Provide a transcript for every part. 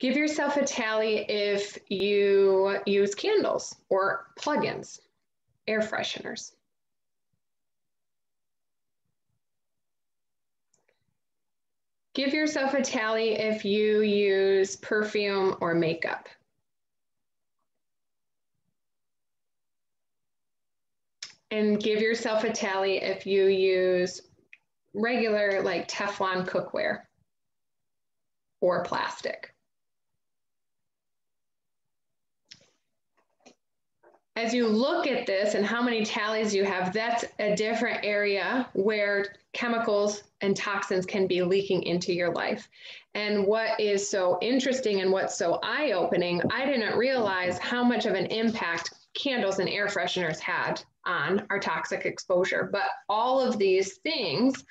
Give yourself a tally if you use candles or plug-ins, air fresheners. Give yourself a tally if you use perfume or makeup. And give yourself a tally if you use regular like Teflon cookware or plastic. As you look at this and how many tallies you have, that's a different area where chemicals and toxins can be leaking into your life. And what is so interesting and what's so eye-opening, I didn't realize how much of an impact candles and air fresheners had on our toxic exposure. But all of these things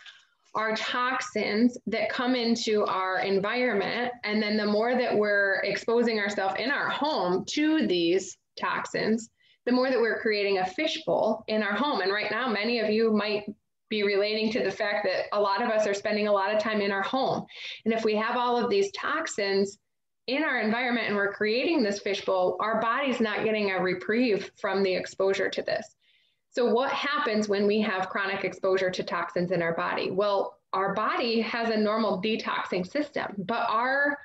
are toxins that come into our environment. And then the more that we're exposing ourselves in our home to these toxins, the more that we're creating a fishbowl in our home. And right now, many of you might be relating to the fact that a lot of us are spending a lot of time in our home. And if we have all of these toxins in our environment and we're creating this fishbowl, our body's not getting a reprieve from the exposure to this. So what happens when we have chronic exposure to toxins in our body? Well, our body has a normal detoxing system, but our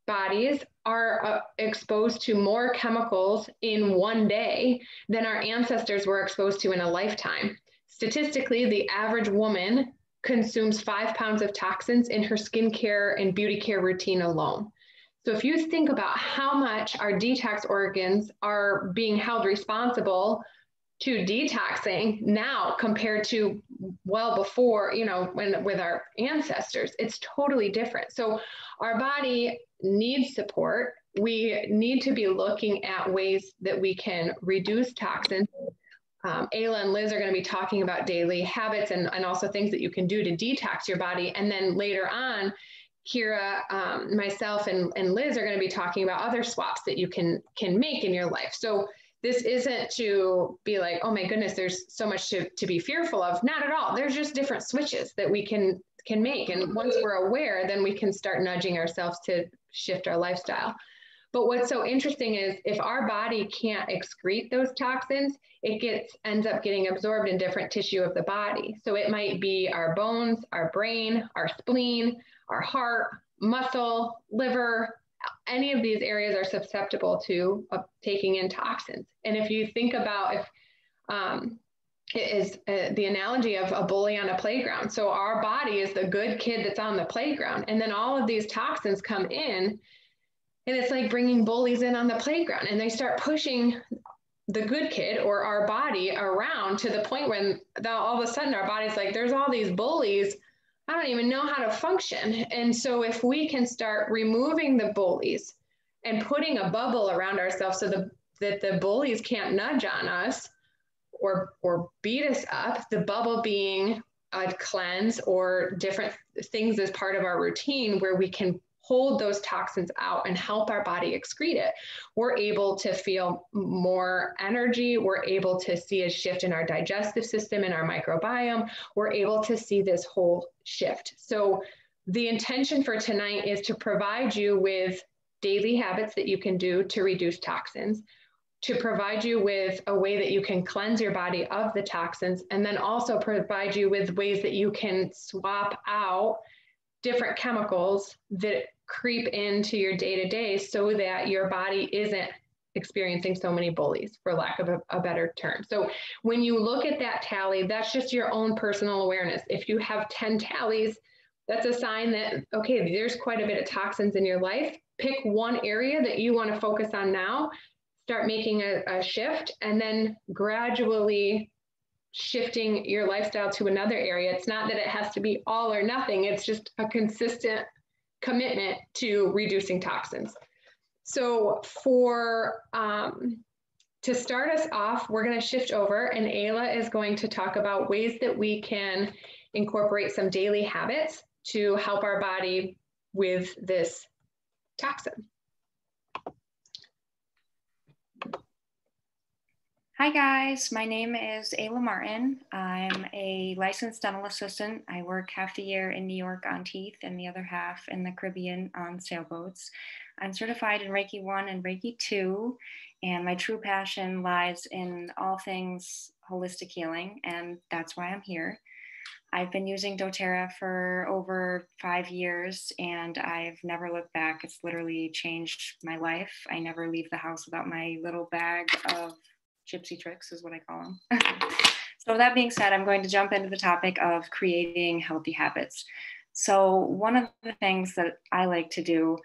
bodies are exposed to more chemicals in one day than our ancestors were exposed to in a lifetime. Statistically, the average woman consumes 5 pounds of toxins in her skincare and beauty care routine alone. So if you think about how much our detox organs are being held responsible to detoxing now compared to well before, when with our ancestors, it's totally different. So our body needs support. We need to be looking at ways that we can reduce toxins. Ayla and Liz are going to be talking about daily habits and also things that you can do to detox your body. And then later on, Kira, myself, and Liz are going to be talking about other swaps that you can make in your life. So this isn't to be like, oh my goodness, there's so much to be fearful of. Not at all. There's just different switches that we can make. And once we're aware, then we can start nudging ourselves to shift our lifestyle. But what's so interesting is if our body can't excrete those toxins, it ends up getting absorbed in different tissue of the body. So it might be our bones, our brain, our spleen, our heart, muscle, liver. Any of these areas are susceptible to taking in toxins. And if you think about it is the analogy of a bully on a playground. So our body is the good kid that's on the playground. And then all of these toxins come in, and it's like bringing bullies in on the playground, and they start pushing the good kid or our body around to the point when all of a sudden our body's like, there's all these bullies. I don't even know how to function. And so if we can start removing the bullies and putting a bubble around ourselves so that the bullies can't nudge on us or beat us up, the bubble being a cleanse or different things as part of our routine where we can hold those toxins out and help our body excrete it, we're able to feel more energy. We're able to see a shift in our digestive system and our microbiome. We're able to see this whole shift. So the intention for tonight is to provide you with daily habits that you can do to reduce toxins, to provide you with a way that you can cleanse your body of the toxins, and then also provide you with ways that you can swap out different chemicals that creep into your day-to-day so that your body isn't experiencing so many bullies, for lack of a better term. So when you look at that tally, that's just your own personal awareness. If you have 10 tallies, that's a sign that, okay, there's quite a bit of toxins in your life. Pick one area that you want to focus on now, start making a shift, and then gradually shifting your lifestyle to another area. It's not that it has to be all or nothing. It's just a consistent commitment to reducing toxins. So to start us off, we're going to shift over, and Ayla is going to talk about ways that we can incorporate some daily habits to help our body with this toxin. Hi guys, my name is Ayla Martin. I'm a licensed dental assistant. I work half the year in New York on teeth and the other half in the Caribbean on sailboats. I'm certified in Reiki 1 and Reiki 2, and my true passion lies in all things holistic healing, and that's why I'm here. I've been using doTERRA for over 5 years, and I've never looked back. It's literally changed my life. I never leave the house without my little bag of gypsy tricks, is what I call them. So that being said, I'm going to jump into the topic of creating healthy habits. So one of the things that I like to do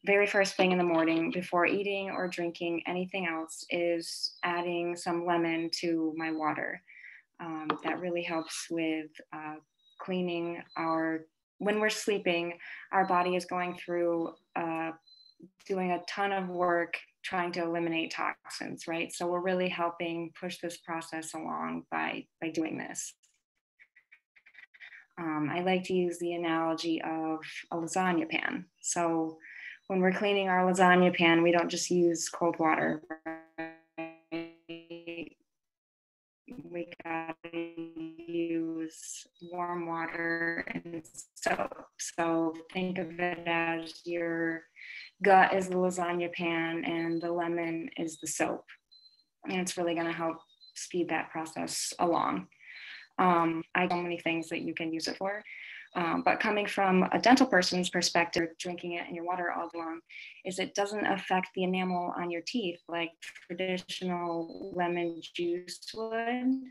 very first thing in the morning before eating or drinking anything else is adding some lemon to my water. That really helps with cleaning when we're sleeping, our body is going through doing a ton of work trying to eliminate toxins, right? So we're really helping push this process along by doing this. I like to use the analogy of a lasagna pan. So when we're cleaning our lasagna pan, we don't just use cold water, right? We gotta use warm water and soap. So think of it as your gut is the lasagna pan and the lemon is the soap. And it's really gonna help speed that process along. I have so many things that you can use it for. But coming from a dental person's perspective, drinking it in your water all day long, is it doesn't affect the enamel on your teeth like traditional lemon juice would.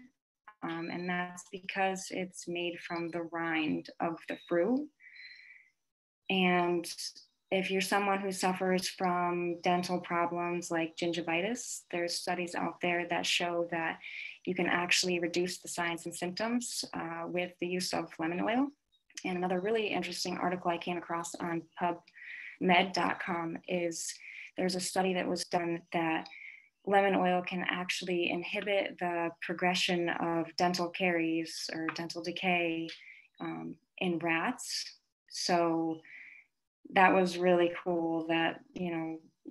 And that's because it's made from the rind of the fruit. And if you're someone who suffers from dental problems like gingivitis, there's studies out there that show that you can actually reduce the signs and symptoms with the use of lemon oil. And another really interesting article I came across on PubMed.com is there's a study that was done that lemon oil can actually inhibit the progression of dental caries or dental decay in rats. So that was really cool that,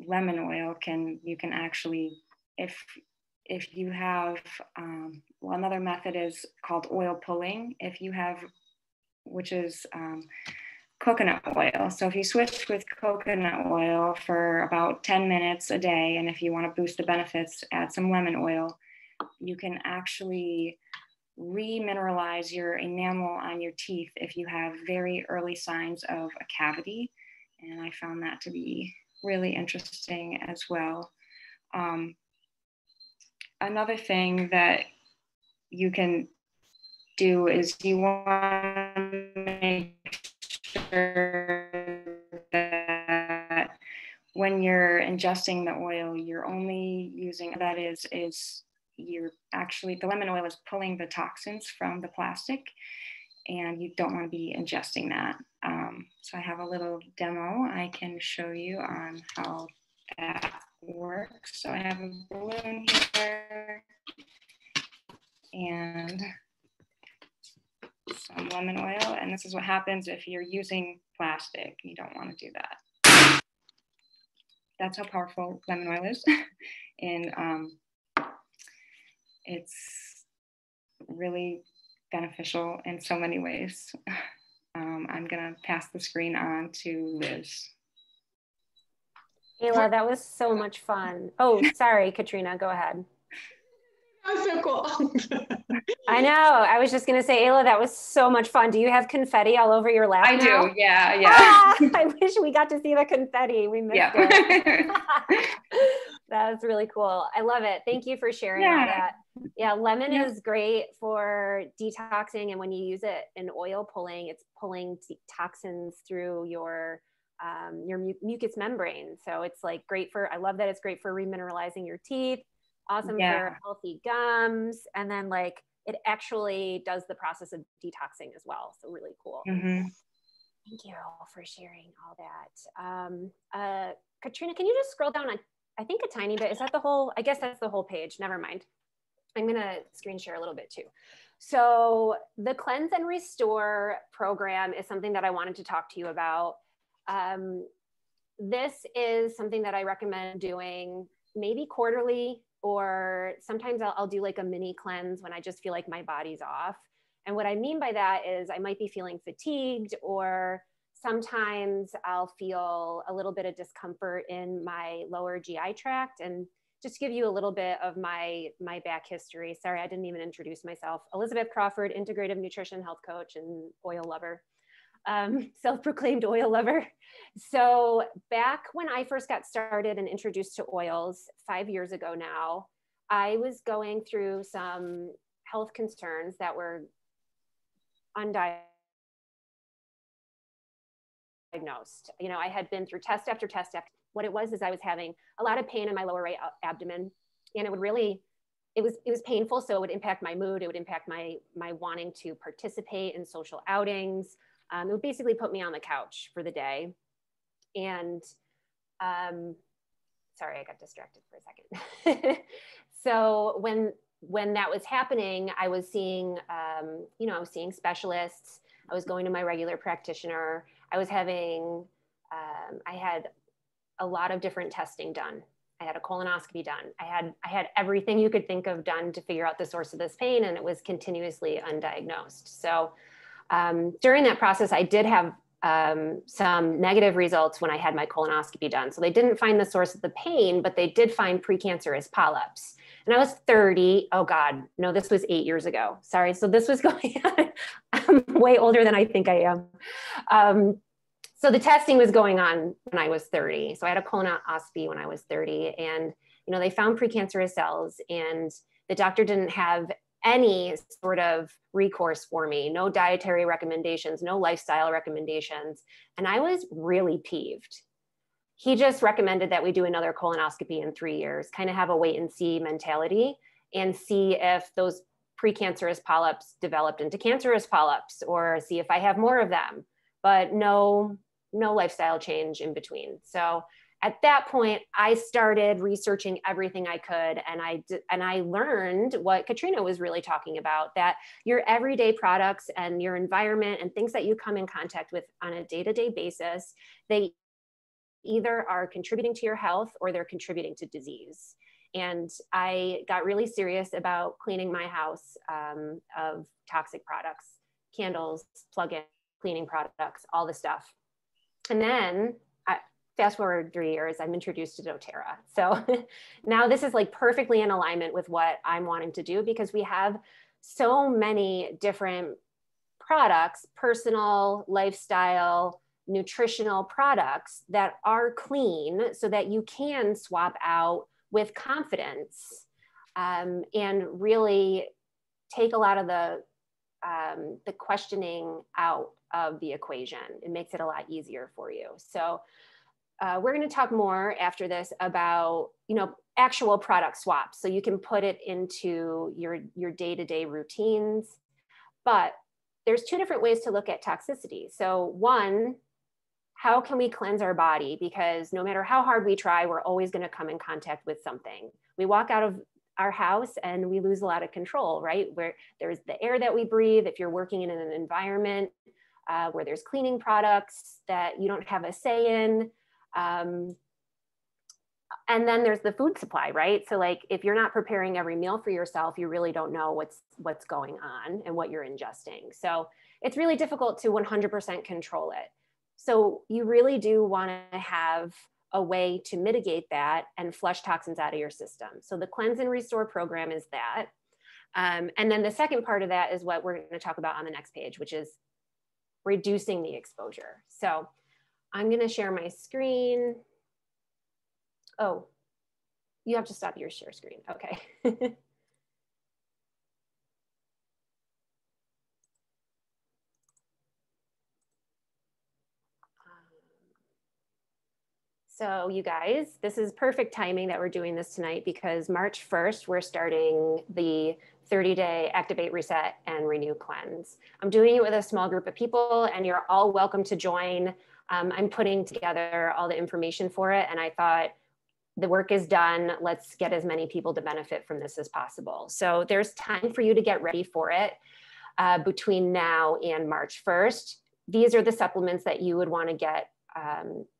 lemon oil you can actually, if you have, another method is called oil pulling. If you have, which is coconut oil. So if you switch with coconut oil for about 10 minutes a day, and if you want to boost the benefits, add some lemon oil, you can actually remineralize your enamel on your teeth if you have very early signs of a cavity. And I found that to be really interesting as well. Another thing that you can do is you want to make sure that when you're ingesting the oil, you're only using, that is you're actually, the lemon oil is pulling the toxins from the plastic, and you don't want to be ingesting that. So I have a little demo I can show you on how that works. So I have a balloon here and some lemon oil, and this is what happens if you're using plastic. You don't want to do that. That's how powerful lemon oil is. And it's really beneficial in so many ways. I'm gonna pass the screen on to Liz. Ayla, that was so much fun. Oh, sorry, Katrina, go ahead. That was so cool. I know. I was just going to say, Ayla, that was so much fun. Do you have confetti all over your lap now? Do, yeah. I wish we got to see the confetti. We missed it. That's really cool. I love it. Thank you for sharing all that. Yeah, lemon is great for detoxing. And when you use it in oil pulling, it's pulling toxins through your mucous membrane. So it's like great for, I love that it's great for remineralizing your teeth. Awesome for healthy gums. And then like it actually does the process of detoxing as well. So really cool. Mm-hmm. Thank you for sharing all that. Katrina, can you just scroll down I think a tiny bit? Is that the whole, I guess that's the whole page. Never mind. I'm going to screen share a little bit too. So the Cleanse and Restore program is something that I wanted to talk to you about. This is something that I recommend doing maybe quarterly, or sometimes I'll do like a mini cleanse when I just feel like my body's off. And what I mean by that is I might be feeling fatigued or sometimes I'll feel a little bit of discomfort in my lower GI tract. And just to give you a little bit of my back history. Sorry, I didn't even introduce myself. Elizabeth Crawford, integrative nutrition health coach and oil lover, self-proclaimed oil lover. So back when I first got started and introduced to oils 5 years ago now, I was going through some health concerns that were undiagnosed. You know, I had been through test after test. What it was is I was having a lot of pain in my lower right abdomen, and it would really, it was painful. So it would impact my mood. It would impact my wanting to participate in social outings. It would basically put me on the couch for the day. And sorry, I got distracted for a second. So when that was happening, I was seeing, you know, I was seeing specialists. I was going to my regular practitioner. I was having, I had a lot of different testing done. I had a colonoscopy done. I had everything you could think of done to figure out the source of this pain, and it was continuously undiagnosed. So during that process, I did have some negative results when I had my colonoscopy done. So they didn't find the source of the pain, but they did find precancerous polyps. And I was 30. Oh God, no, this was 8 years ago. Sorry. So this was going on. I'm way older than I think I am. So the testing was going on when I was 30. So I had a colonoscopy when I was 30, and, you know, they found precancerous cells, and the doctor didn't have any sort of recourse for me, no dietary recommendations, no lifestyle recommendations. And I was really peeved. He just recommended that we do another colonoscopy in 3 years, kind of have a wait and see mentality, and see if those precancerous polyps developed into cancerous polyps, or see if I have more of them, but no lifestyle change in between. So at that point, I started researching everything I could, and I learned what Katrina was really talking about, that your everyday products and your environment and things that you come in contact with on a day-to-day basis, they either are contributing to your health or they're contributing to disease. And I got really serious about cleaning my house of toxic products, candles, plug-in cleaning products, all the stuff. And then fast forward 3 years, I'm introduced to doTERRA. So now this is like perfectly in alignment with what I'm wanting to do, because we have so many different products, personal, lifestyle, nutritional products that are clean, so that you can swap out with confidence, and really take a lot of the questioning out of the equation. It makes it a lot easier for you. So we're going to talk more after this about, you know, actual product swaps, so you can put it into your day-to-day routines. But there's two different ways to look at toxicity. So one, how can we cleanse our body? Because no matter how hard we try, we're always going to come in contact with something. We walk out of our house and we lose a lot of control, right? Where there's the air that we breathe. If you're working in an environment where there's cleaning products that you don't have a say in. And then there's the food supply, right? So like, if you're not preparing every meal for yourself, you really don't know what's going on and what you're ingesting. So it's really difficult to 100% control it. So you really do want to have a way to mitigate that and flush toxins out of your system. So the Cleanse and Restore program is that. And then the second part of that is what we're going to talk about on the next page, which is reducing the exposure. So I'm going to share my screen. Oh, you have to stop your share screen. Okay. So you guys, this is perfect timing that we're doing this tonight, because March 1st, we're starting the 30-day Activate, Reset, and Renew Cleanse. I'm doing it with a small group of people, and you're all welcome to join. I'm putting together all the information for it, and I thought the work is done. Let's get as many people to benefit from this as possible. So there's time for you to get ready for it between now and March 1st. These are the supplements that you would want to get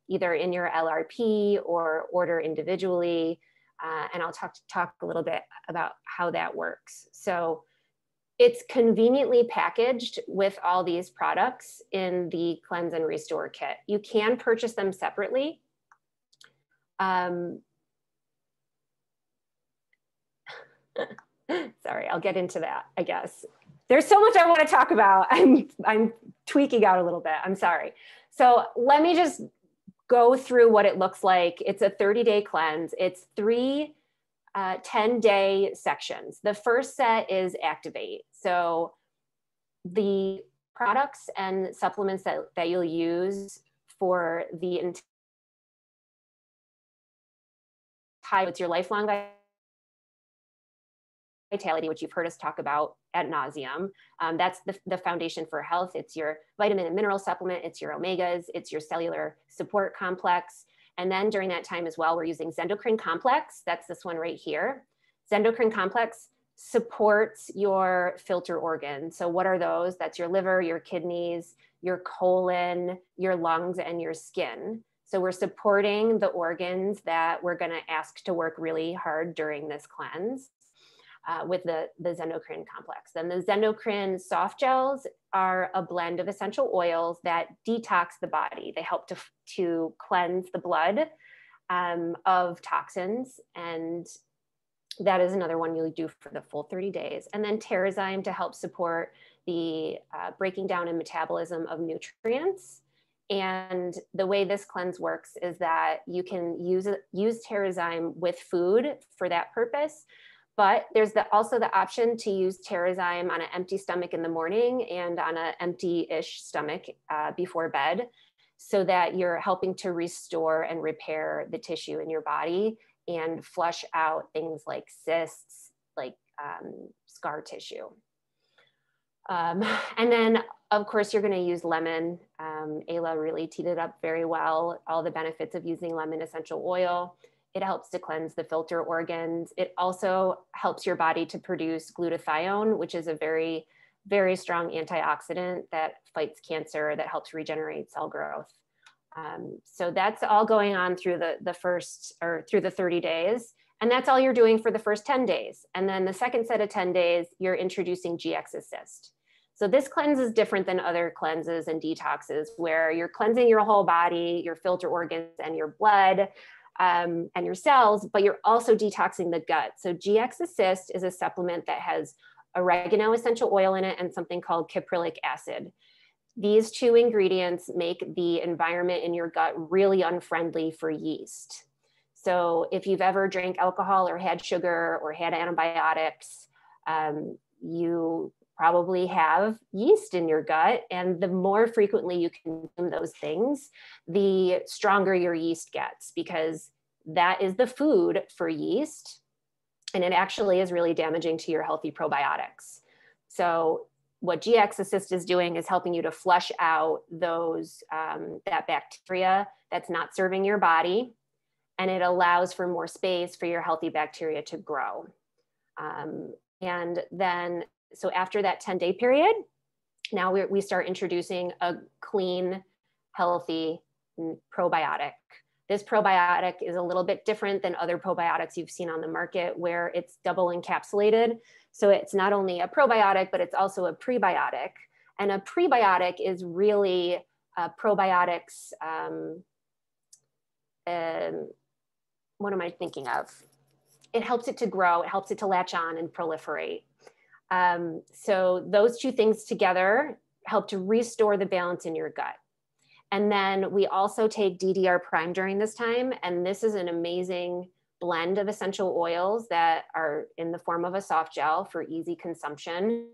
either in your LRP or order individually. And I'll talk a little bit about how that works. So it's conveniently packaged with all these products in the Cleanse and Restore kit. You can purchase them separately. Sorry, I'll get into that, I guess. There's so much I want to talk about. I'm tweaking out a little bit, I'm sorry. So let me just go through what it looks like. It's a 30-day cleanse. It's 3 10-day sections. The first set is Activate. So the products and supplements that you'll use for the entire, it's your lifelong vitality, which you've heard us talk about ad nauseum. That's the foundation for health. It's your vitamin and mineral supplement, it's your omegas, it's your cellular support complex. And then during that time as well, we're using Zendocrine Complex. That's this one right here. Zendocrine Complex supports your filter organs. So what are those? That's your liver, your kidneys, your colon, your lungs, and your skin. So we're supporting the organs that we're gonna ask to work really hard during this cleanse. With the Zendocrine Complex. Then the Zendocrine soft gels are a blend of essential oils that detox the body. They help to cleanse the blood of toxins, and that is another one you'll do for the full 30 days. And then Terrazyme to help support the breaking down and metabolism of nutrients. And the way this cleanse works is that you can use Terrazyme with food for that purpose. But there's also the option to use Terrazyme on an empty stomach in the morning and on an empty-ish stomach before bed, so that you're helping to restore and repair the tissue in your body and flush out things like cysts, like scar tissue. And then, of course, you're going to use lemon. Ayla really teed it up very well, all the benefits of using lemon essential oil. It helps to cleanse the filter organs. It also helps your body to produce glutathione, which is a very, very strong antioxidant that fights cancer, that helps regenerate cell growth. So that's all going on through through the 30 days. And that's all you're doing for the first 10 days. And then the second set of 10 days, you're introducing GX Assist. So this cleanse is different than other cleanses and detoxes where you're cleansing your whole body, your filter organs and your blood, and your cells, but you're also detoxing the gut. So GX Assist is a supplement that has oregano essential oil in it and something called caprylic acid. These two ingredients make the environment in your gut really unfriendly for yeast. So if you've ever drank alcohol or had sugar or had antibiotics, you probably have yeast in your gut. And the more frequently you consume those things, the stronger your yeast gets, because that is the food for yeast. And it actually is really damaging to your healthy probiotics. So what GX Assist is doing is helping you to flush out those, that bacteria that's not serving your body. And it allows for more space for your healthy bacteria to grow. And then, so after that 10-day period, now we start introducing a clean, healthy probiotic. This probiotic is a little bit different than other probiotics you've seen on the market, where it's double encapsulated. So it's not only a probiotic, but it's also a prebiotic. And a prebiotic is really probiotics, what am I thinking of? It helps it to grow, it helps it to latch on and proliferate. So those two things together help to restore the balance in your gut. And then we also take DDR Prime during this time. And this is an amazing blend of essential oils that are in the form of a soft gel for easy consumption.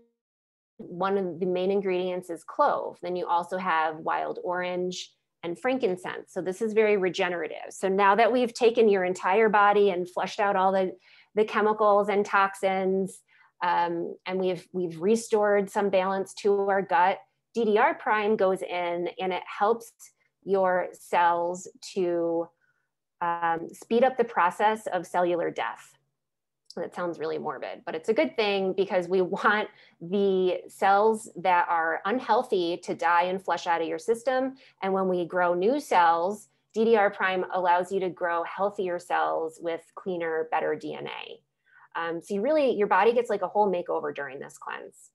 One of the main ingredients is clove. Then you also have wild orange and frankincense. So this is very regenerative. So now that we've taken your entire body and flushed out all the chemicals and toxins, and we've restored some balance to our gut, DDR Prime goes in and it helps your cells to speed up the process of cellular death. That sounds really morbid, but it's a good thing because we want the cells that are unhealthy to die and flush out of your system. And when we grow new cells, DDR Prime allows you to grow healthier cells with cleaner, better DNA. So your body gets like a whole makeover during this cleanse.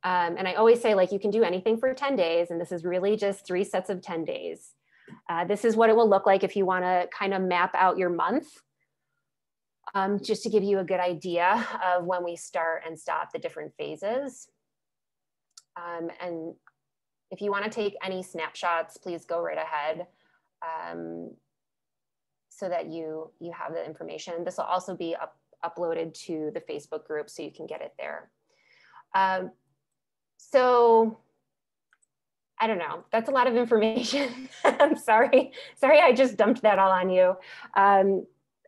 And I always say, like, you can do anything for 10 days, and this is really just 3 sets of 10 days. This is what it will look like if you want to kind of map out your month, just to give you a good idea of when we start and stop the different phases. And if you want to take any snapshots, please go right ahead, so that you have the information. This will also be uploaded to the Facebook group, so you can get it there. So I don't know, that's a lot of information. I'm sorry, I just dumped that all on you.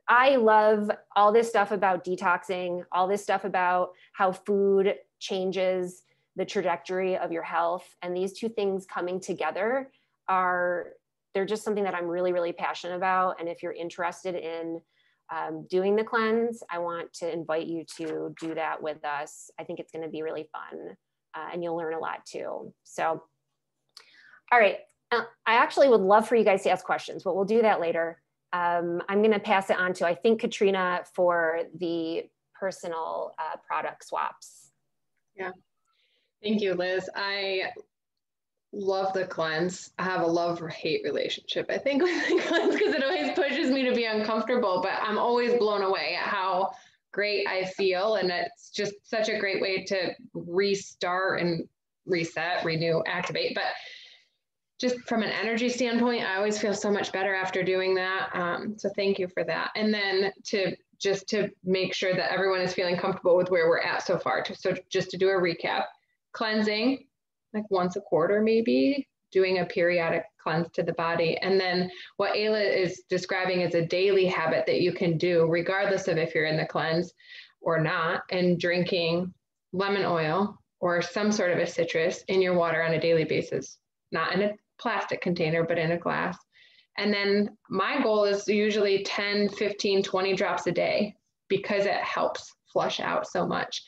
I love all this stuff about detoxing, all this stuff about how food changes the trajectory of your health. And these two things coming together they're just something that I'm really, really passionate about. And if you're interested in doing the cleanse, I want to invite you to do that with us. I think it's going to be really fun, and you'll learn a lot too. So, all right. I actually would love for you guys to ask questions, but we'll do that later. I'm going to pass it on to, I think, Katrina for the personal product swaps. Yeah. Thank you, Liz. I love the cleanse. I have a love or hate relationship, I think, with the cleanse, because it always pushes me to be uncomfortable, but I'm always blown away at how great I feel. And it's just such a great way to restart and reset, renew, activate. But just from an energy standpoint, I always feel so much better after doing that. So thank you for that. And then to make sure that everyone is feeling comfortable with where we're at so far. So just to do a recap, cleansing, like once a quarter, maybe doing a periodic cleanse to the body. And then what Ayla is describing is a daily habit that you can do regardless of if you're in the cleanse or not, and drinking lemon oil or some sort of a citrus in your water on a daily basis, not in a plastic container, but in a glass. And then my goal is usually 10, 15, 20 drops a day, because it helps flush out so much.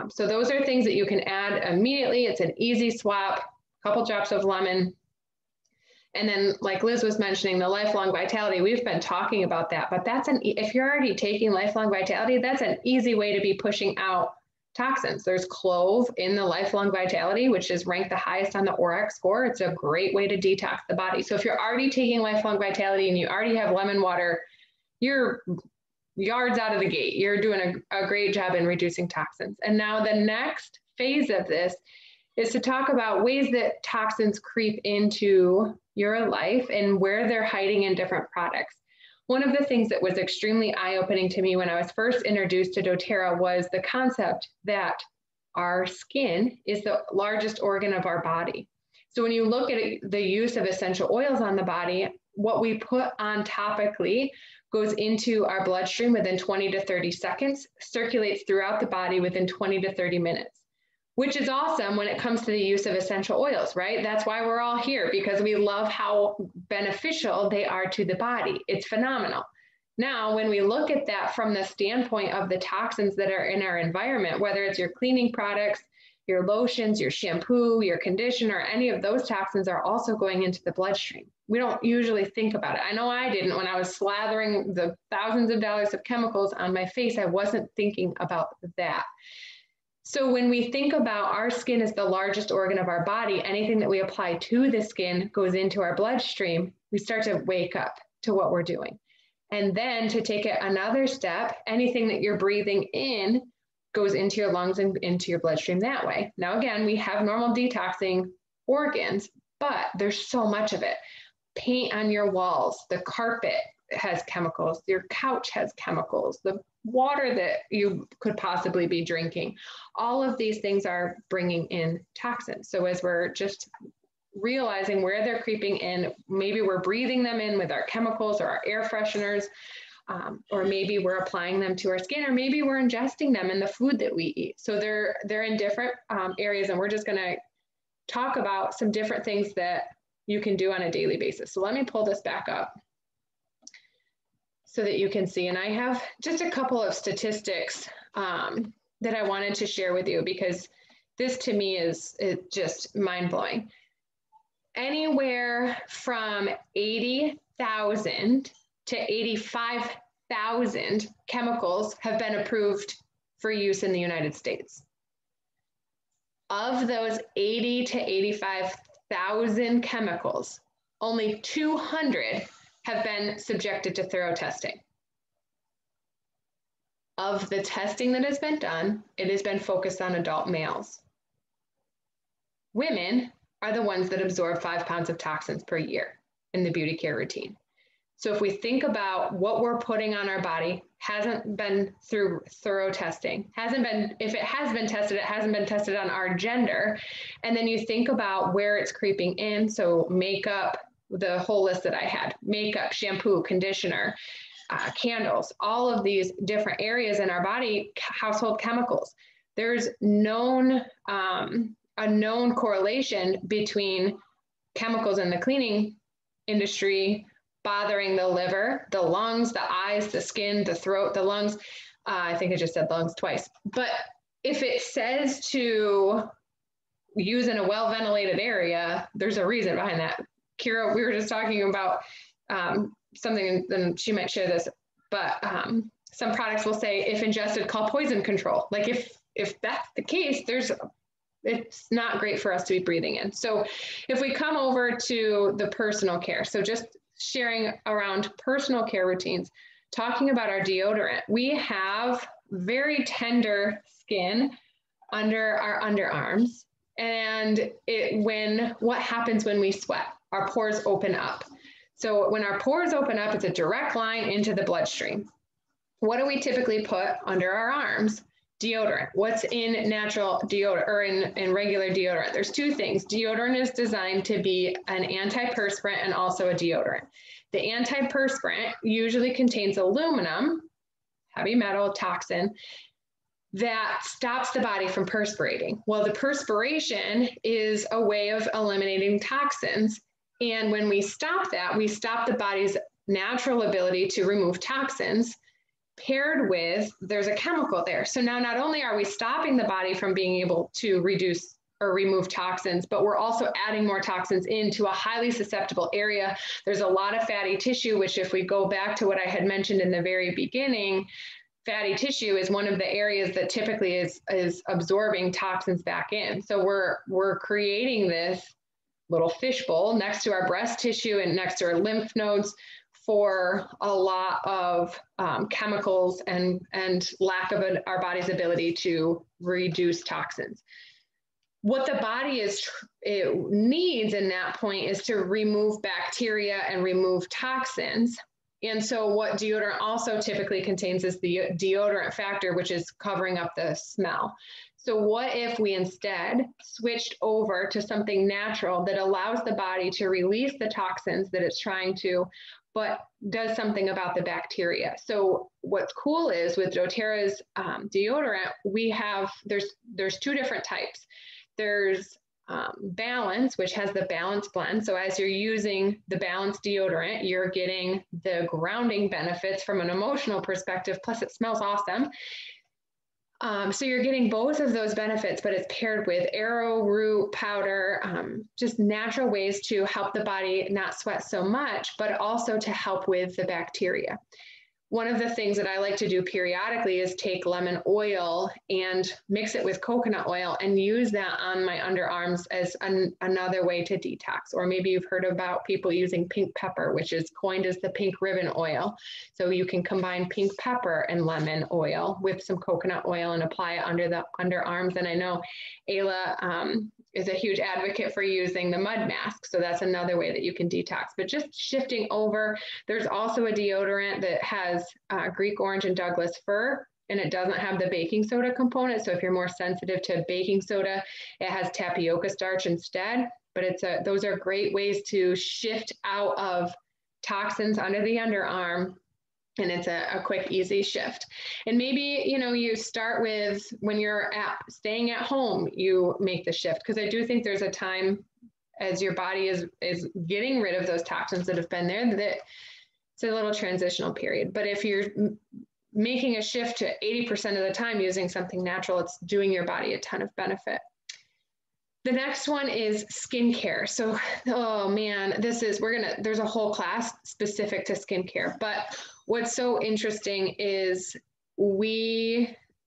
So those are things that you can add immediately. It's an easy swap, a couple drops of lemon. And then, like Liz was mentioning, the Lifelong Vitality, we've been talking about that, but if you're already taking Lifelong Vitality, that's an easy way to be pushing out toxins. There's clove in the Lifelong Vitality, which is ranked the highest on the ORAC score. It's a great way to detox the body. So if you're already taking Lifelong Vitality and you already have lemon water, you're yards out of the gate. You're doing a great job in reducing toxins. And now the next phase of this is to talk about ways that toxins creep into your life and where they're hiding in different products. One of the things that was extremely eye-opening to me when I was first introduced to doTERRA was the concept that our skin is the largest organ of our body. So when you look at the use of essential oils on the body, what we put on topically goes into our bloodstream within 20 to 30 seconds, circulates throughout the body within 20 to 30 minutes, which is awesome when it comes to the use of essential oils, right? That's why we're all here, because we love how beneficial they are to the body. It's phenomenal. Now, when we look at that from the standpoint of the toxins that are in our environment, whether it's your cleaning products, your lotions, your shampoo, your conditioner, any of those toxins are also going into the bloodstream. We don't usually think about it. I know I didn't when I was slathering the thousands of dollars of chemicals on my face. I wasn't thinking about that. So when we think about our skin as the largest organ of our body, anything that we apply to the skin goes into our bloodstream, we start to wake up to what we're doing. And then to take it another step, anything that you're breathing in goes into your lungs and into your bloodstream that way. Now, again, we have normal detoxing organs, but there's so much of it. Paint on your walls, the carpet has chemicals, your couch has chemicals, the water that you could possibly be drinking, all of these things are bringing in toxins. So as we're just realizing where they're creeping in, maybe we're breathing them in with our chemicals or our air fresheners, or maybe we're applying them to our skin, or maybe we're ingesting them in the food that we eat. So they're in different areas, and we're just gonna talk about some different things that you can do on a daily basis. So let me pull this back up so that you can see. And I have just a couple of statistics that I wanted to share with you, because this to me is just mind-blowing. Anywhere from 80,000 to 85,000 chemicals have been approved for use in the United States. Of those 80 to 85,000 chemicals, only 200 have been subjected to thorough testing. Of the testing that has been done, it has been focused on adult males. Women are the ones that absorb 5 pounds of toxins per year in the beauty care routine. So if we think about what we're putting on our body, hasn't been through thorough testing, if it has been tested, it hasn't been tested on our gender. And then you think about where it's creeping in. So makeup, the whole list that I had, makeup, shampoo, conditioner, candles, all of these different areas in our body, household chemicals. There's a known correlation between chemicals in the cleaning industry bothering the liver, the lungs, the eyes, the skin, the throat, the lungs. I think I just said lungs twice. But if it says to use in a well-ventilated area, there's a reason behind that. Kira, we were just talking about something, and she might share this, but some products will say, if ingested, call poison control. Like if that's the case, it's not great for us to be breathing in. So if we come over to the personal care, so just sharing around personal care routines, talking about our deodorant, we have very tender skin under our underarms. And what happens when we sweat? Our pores open up. So when our pores open up, it's a direct line into the bloodstream. What do we typically put under our arms? Deodorant. What's in natural deodorant or in regular deodorant? There's two things. Deodorant is designed to be an antiperspirant and also a deodorant. The antiperspirant usually contains aluminum, heavy metal, toxin, that stops the body from perspirating. Well, the perspiration is a way of eliminating toxins. And when we stop that, we stop the body's natural ability to remove toxins, paired with, there's a chemical there. So now not only are we stopping the body from being able to reduce or remove toxins, but we're also adding more toxins into a highly susceptible area. There's a lot of fatty tissue, which if we go back to what I had mentioned in the very beginning, fatty tissue is one of the areas that typically is absorbing toxins back in. So we're creating this little fishbowl next to our breast tissue and next to our lymph nodes for a lot of chemicals and lack of our body's ability to reduce toxins. What the body needs in that point is to remove bacteria and remove toxins. And so what deodorant also typically contains is the deodorant factor, which is covering up the smell. So what if we instead switched over to something natural that allows the body to release the toxins that it's trying to, but does something about the bacteria? So what's cool is with doTERRA's deodorant, there's two different types. There's Balance, which has the Balance blend. So as you're using the Balance deodorant, you're getting the grounding benefits from an emotional perspective, plus it smells awesome. So you're getting both of those benefits, but it's paired with arrowroot powder, just natural ways to help the body not sweat so much, but also to help with the bacteria. One of the things that I like to do periodically is take lemon oil and mix it with coconut oil and use that on my underarms as another way to detox. Or maybe you've heard about people using pink pepper, which is coined as the pink ribbon oil. So you can combine pink pepper and lemon oil with some coconut oil and apply it under the underarms. And I know Ayla is a huge advocate for using the mud mask. So that's another way that you can detox. But just shifting over, there's also a deodorant that has Greek orange and Douglas fir, and it doesn't have the baking soda component. So if you're more sensitive to baking soda, it has tapioca starch instead. But those are great ways to shift out of toxins under the underarm. And it's a quick, easy shift. And maybe, you start with when you're staying at home, you make the shift. Because I do think there's a time as your body is getting rid of those toxins that have been there, that it's a little transitional period. But if you're making a shift to 80% of the time using something natural, it's doing your body a ton of benefit. The next one is skincare. So, oh man, there's a whole class specific to skincare. But what's so interesting is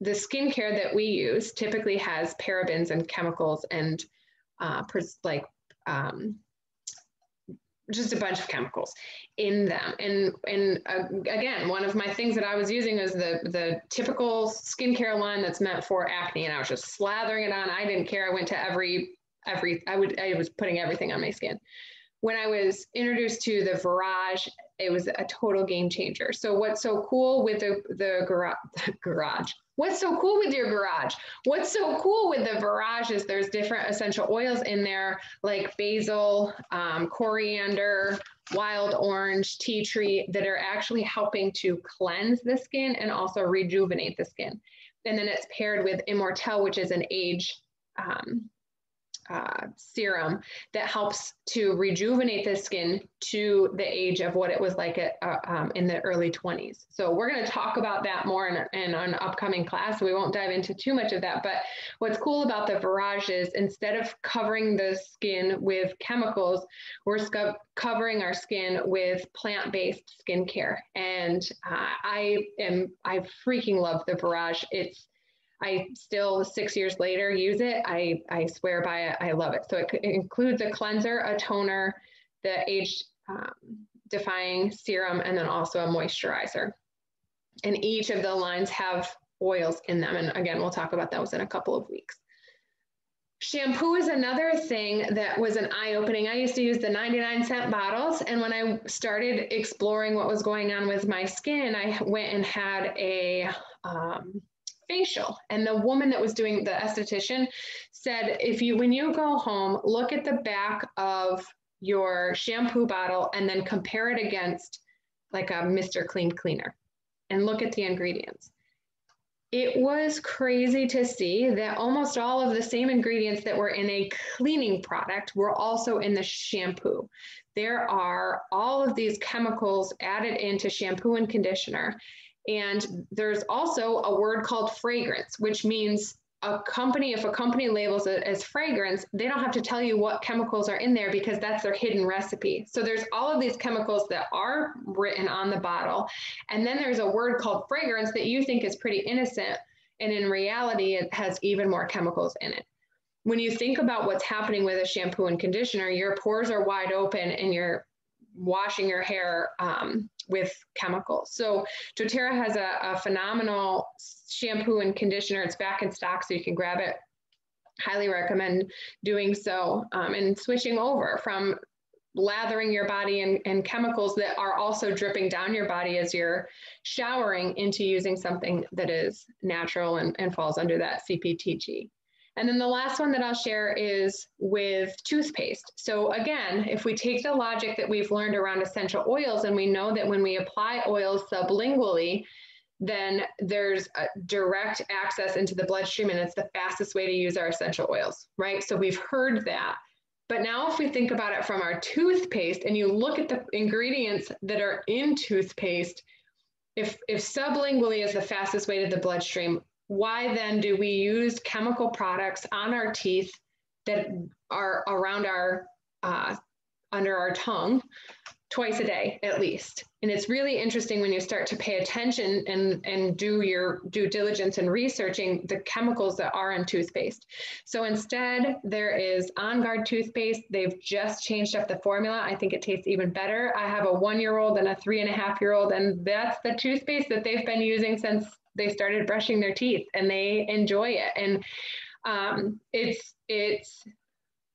the skincare that we use typically has parabens and chemicals and just a bunch of chemicals in them. And again, one of my things that I was using is the typical skincare line that's meant for acne, and I was just slathering it on. I didn't care. I went to I was putting everything on my skin. When I was introduced to the Virage, it was a total game changer. So what's so cool with the Garage? What's so cool with your Garage? What's so cool with the Virage is there's different essential oils in there, like basil, coriander, wild orange, tea tree, that are actually helping to cleanse the skin and also rejuvenate the skin. And then it's paired with Immortelle, which is an age serum that helps to rejuvenate the skin to the age of what it was like in the early 20s. So we're going to talk about that more in an upcoming class. So we won't dive into too much of that. But what's cool about the Virage is instead of covering the skin with chemicals, we're covering our skin with plant-based skincare. And I freaking love the Virage. I still 6 years later use it. I swear by it. I love it. So it includes a cleanser, a toner, the age defying serum, and then also a moisturizer. And each of the lines have oils in them. And again, we'll talk about those in a couple of weeks. Shampoo is another thing that was an eye-opening. I used to use the 99-cent bottles. And when I started exploring what was going on with my skin, I went and had a facial, and the woman that was doing, the esthetician, said, when you go home, look at the back of your shampoo bottle and then compare it against like a Mr. Clean cleaner and look at the ingredients. It was crazy to see that almost all of the same ingredients that were in a cleaning product were also in the shampoo. There are all of these chemicals added into shampoo and conditioner. And there's also a word called fragrance, which means if a company labels it as fragrance, they don't have to tell you what chemicals are in there because that's their hidden recipe. So there's all of these chemicals that are written on the bottle. And then there's a word called fragrance that you think is pretty innocent. And in reality, it has even more chemicals in it. When you think about what's happening with a shampoo and conditioner, your pores are wide open and you're washing your hair with chemicals. So doTERRA has a phenomenal shampoo and conditioner. It's back in stock, so you can grab it. Highly recommend doing so and switching over from lathering your body in chemicals that are also dripping down your body as you're showering into using something that is natural and falls under that CPTG. And then the last one that I'll share is with toothpaste. So again, if we take the logic that we've learned around essential oils, and we know that when we apply oils sublingually, then there's a direct access into the bloodstream, and it's the fastest way to use our essential oils, right? So we've heard that. But now if we think about it from our toothpaste and you look at the ingredients that are in toothpaste, if sublingually is the fastest way to the bloodstream, why then do we use chemical products on our teeth that are around our, under our tongue twice a day at least? And it's really interesting when you start to pay attention and do your due diligence in researching the chemicals that are in toothpaste. So instead there is On Guard toothpaste. They've just changed up the formula. I think it tastes even better. I have a 1-year-old and a 3.5-year-old, and that's the toothpaste that they've been using since they started brushing their teeth, and they enjoy it. And it's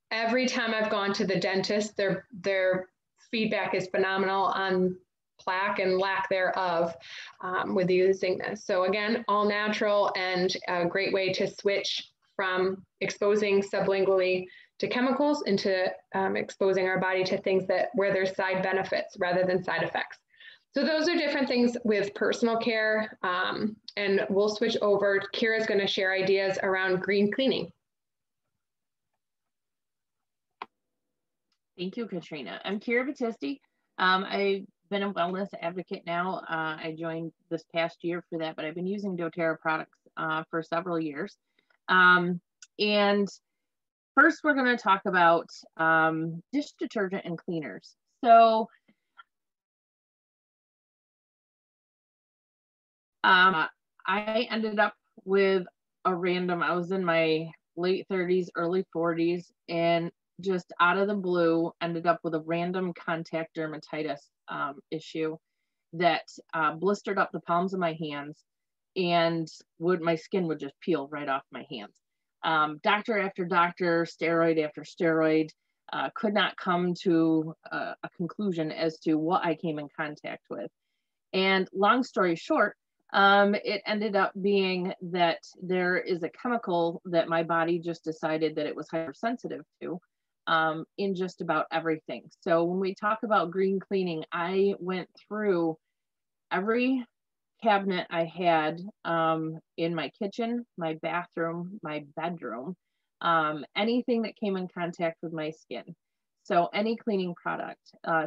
every time I've gone to the dentist, their feedback is phenomenal on plaque and lack thereof with using this. So again, all natural and a great way to switch from exposing sublingually to chemicals into exposing our body to things where there's side benefits rather than side effects. So those are different things with personal care, and we'll switch over. Kira's going to share ideas around green cleaning. Thank you, Katrina. I'm Kira Battisti. I've been a wellness advocate now. I joined this past year for that, but I've been using doTERRA products for several years. And first, we're going to talk about dish detergent and cleaners. So I ended up with a random, I was in my late 30s, early 40s, and just out of the blue ended up with a random contact dermatitis issue that blistered up the palms of my hands, and my skin would just peel right off my hands. Doctor after doctor, steroid after steroid, could not come to a conclusion as to what I came in contact with. And long story short, it ended up being that there is a chemical that my body just decided that it was hypersensitive to in just about everything. So when we talk about green cleaning, I went through every cabinet I had in my kitchen, my bathroom, my bedroom, anything that came in contact with my skin. So any cleaning product,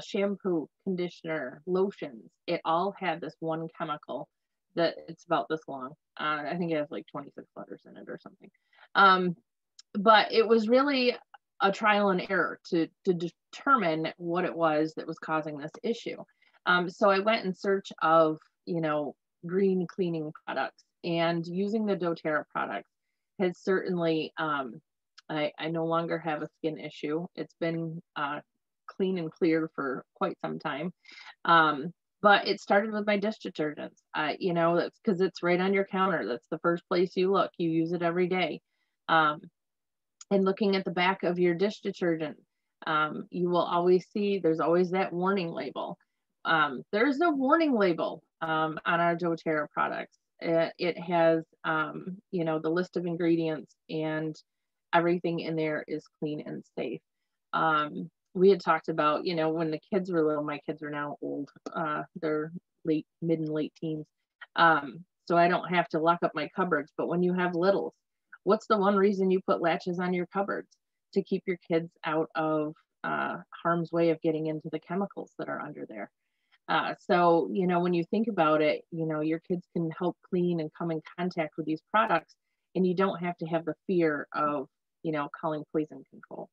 shampoo, conditioner, lotions, it all had this one chemical that it's about this long. I think it has like 26 letters in it or something. But it was really a trial and error to determine what it was that was causing this issue. So I went in search of, green cleaning products, and using the doTERRA products has certainly, I no longer have a skin issue. It's been clean and clear for quite some time. But it started with my dish detergents. That's because it's right on your counter. That's the first place you look. You use it every day. And looking at the back of your dish detergent, you will always see there's always that warning label. There's no warning label on our doTERRA products. It has, the list of ingredients, and everything in there is clean and safe. We had talked about, when the kids were little, my kids are now old. They're mid and late teens. So I don't have to lock up my cupboards. But when you have littles, what's the one reason you put latches on your cupboards? To keep your kids out of harm's way of getting into the chemicals that are under there. So, when you think about it, your kids can help clean and come in contact with these products, and you don't have to have the fear of, calling poison control.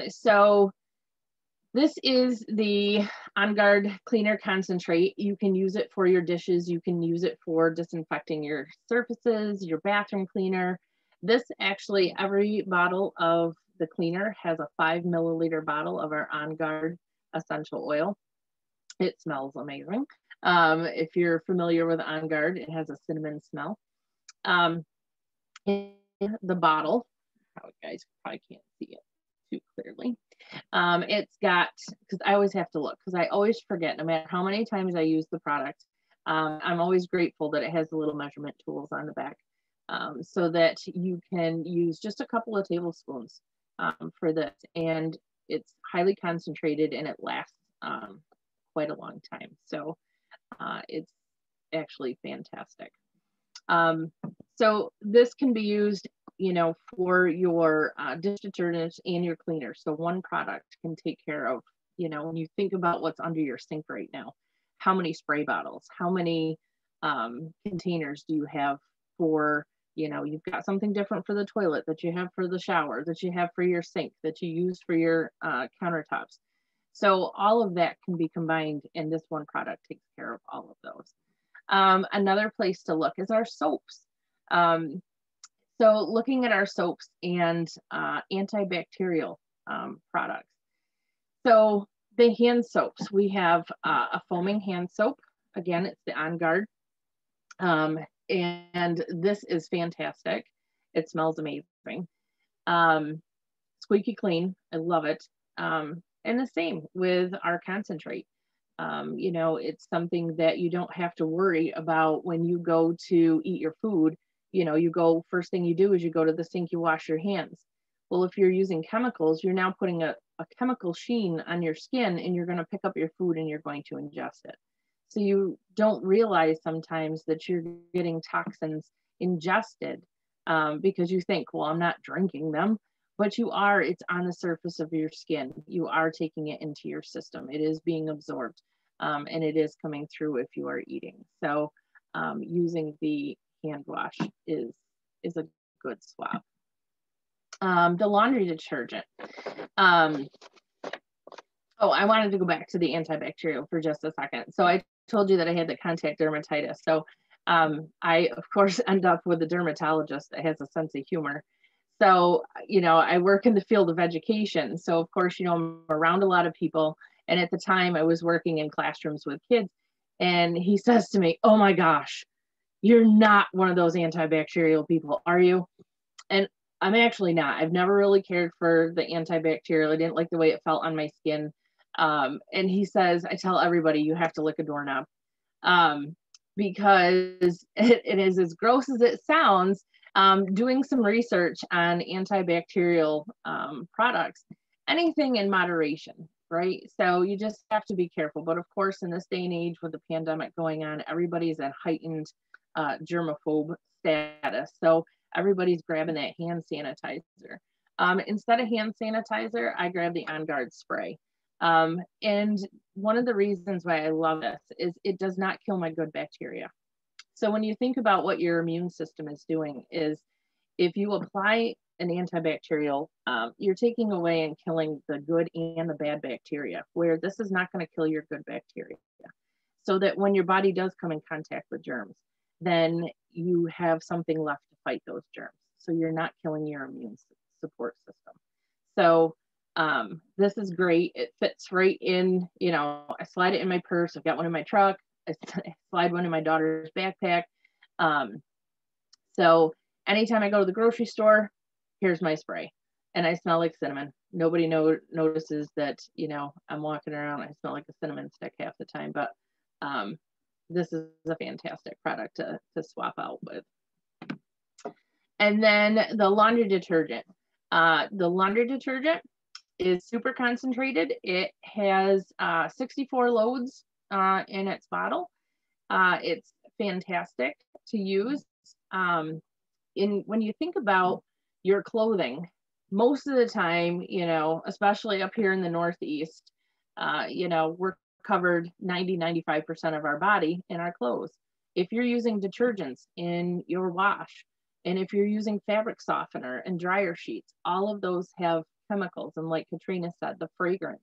So this is the On Guard Cleaner Concentrate. You can use it for your dishes. You can use it for disinfecting your surfaces, your bathroom cleaner. This actually, every bottle of the cleaner has a 5 milliliter bottle of our On Guard essential oil. It smells amazing. If you're familiar with On Guard, it has a cinnamon smell. In the bottle, you guys probably can't see it too clearly. It's got, because I always have to look, because I always forget, no matter how many times I use the product, I'm always grateful that it has the little measurement tools on the back, so that you can use just a couple of tablespoons for this, and it's highly concentrated and it lasts quite a long time. So it's actually fantastic. So this can be used, for your dish detergents and your cleaner. So one product can take care of, when you think about what's under your sink right now, how many spray bottles, how many containers do you have for, you've got something different for the toilet that you have for the shower, that you have for your sink, that you use for your countertops. So all of that can be combined, and this one product takes care of all of those. Another place to look is our soaps. So looking at our soaps and antibacterial products. So the hand soaps, we have a foaming hand soap. Again, it's the On Guard. And this is fantastic. It smells amazing. Squeaky clean, I love it. And the same with our concentrate. It's something that you don't have to worry about when you go to eat your food. First thing you do is you go to the sink, you wash your hands. Well, if you're using chemicals, you're now putting a chemical sheen on your skin, and you're going to pick up your food and you're going to ingest it. So you don't realize sometimes that you're getting toxins ingested because you think, well, I'm not drinking them. But you are, it's on the surface of your skin. You are taking it into your system. It is being absorbed, and it is coming through if you are eating. So using the hand wash is a good swap. The laundry detergent. I wanted to go back to the antibacterial for just a second. So I told you that I had the contact dermatitis. So I, of course, end up with a dermatologist that has a sense of humor. So, you know, I work in the field of education. So, of course, you know, I'm around a lot of people. And at the time I was working in classrooms with kids. And he says to me, "Oh my gosh, you're not one of those antibacterial people, are you?" And I'm actually not. I've never really cared for the antibacterial. I didn't like the way it felt on my skin. And he says, "I tell everybody you have to lick a doorknob." Because it is as gross as it sounds. Doing some research on antibacterial products, anything in moderation, right? So you just have to be careful. But of course, in this day and age with the pandemic going on, everybody's at heightened germaphobe status. So everybody's grabbing that hand sanitizer. Instead of hand sanitizer, I grab the On Guard spray. And one of the reasons why I love this is it does not kill my good bacteria. So when you think about what your immune system is doing is if you apply an antibacterial, you're taking away and killing the good and the bad bacteria, where this is not going to kill your good bacteria. So that when your body does come in contact with germs, then you have something left to fight those germs. So you're not killing your immune support system. So this is great. It fits right in, you know, I slide it in my purse. I've got one in my truck. I slide one in my daughter's backpack. So anytime I go to the grocery store, here's my spray. And I smell like cinnamon. Nobody notices that, you know, I'm walking around, I smell like a cinnamon stick half the time, but this is a fantastic product to swap out with. And then the laundry detergent. The laundry detergent is super concentrated. It has 64 loads in its bottle. It's fantastic to use. When you think about your clothing, most of the time, you know, especially up here in the Northeast, you know, we're covered 95% of our body in our clothes. If you're using detergents in your wash, and if you're using fabric softener and dryer sheets, all of those have chemicals. And like Katrina said, the fragrance,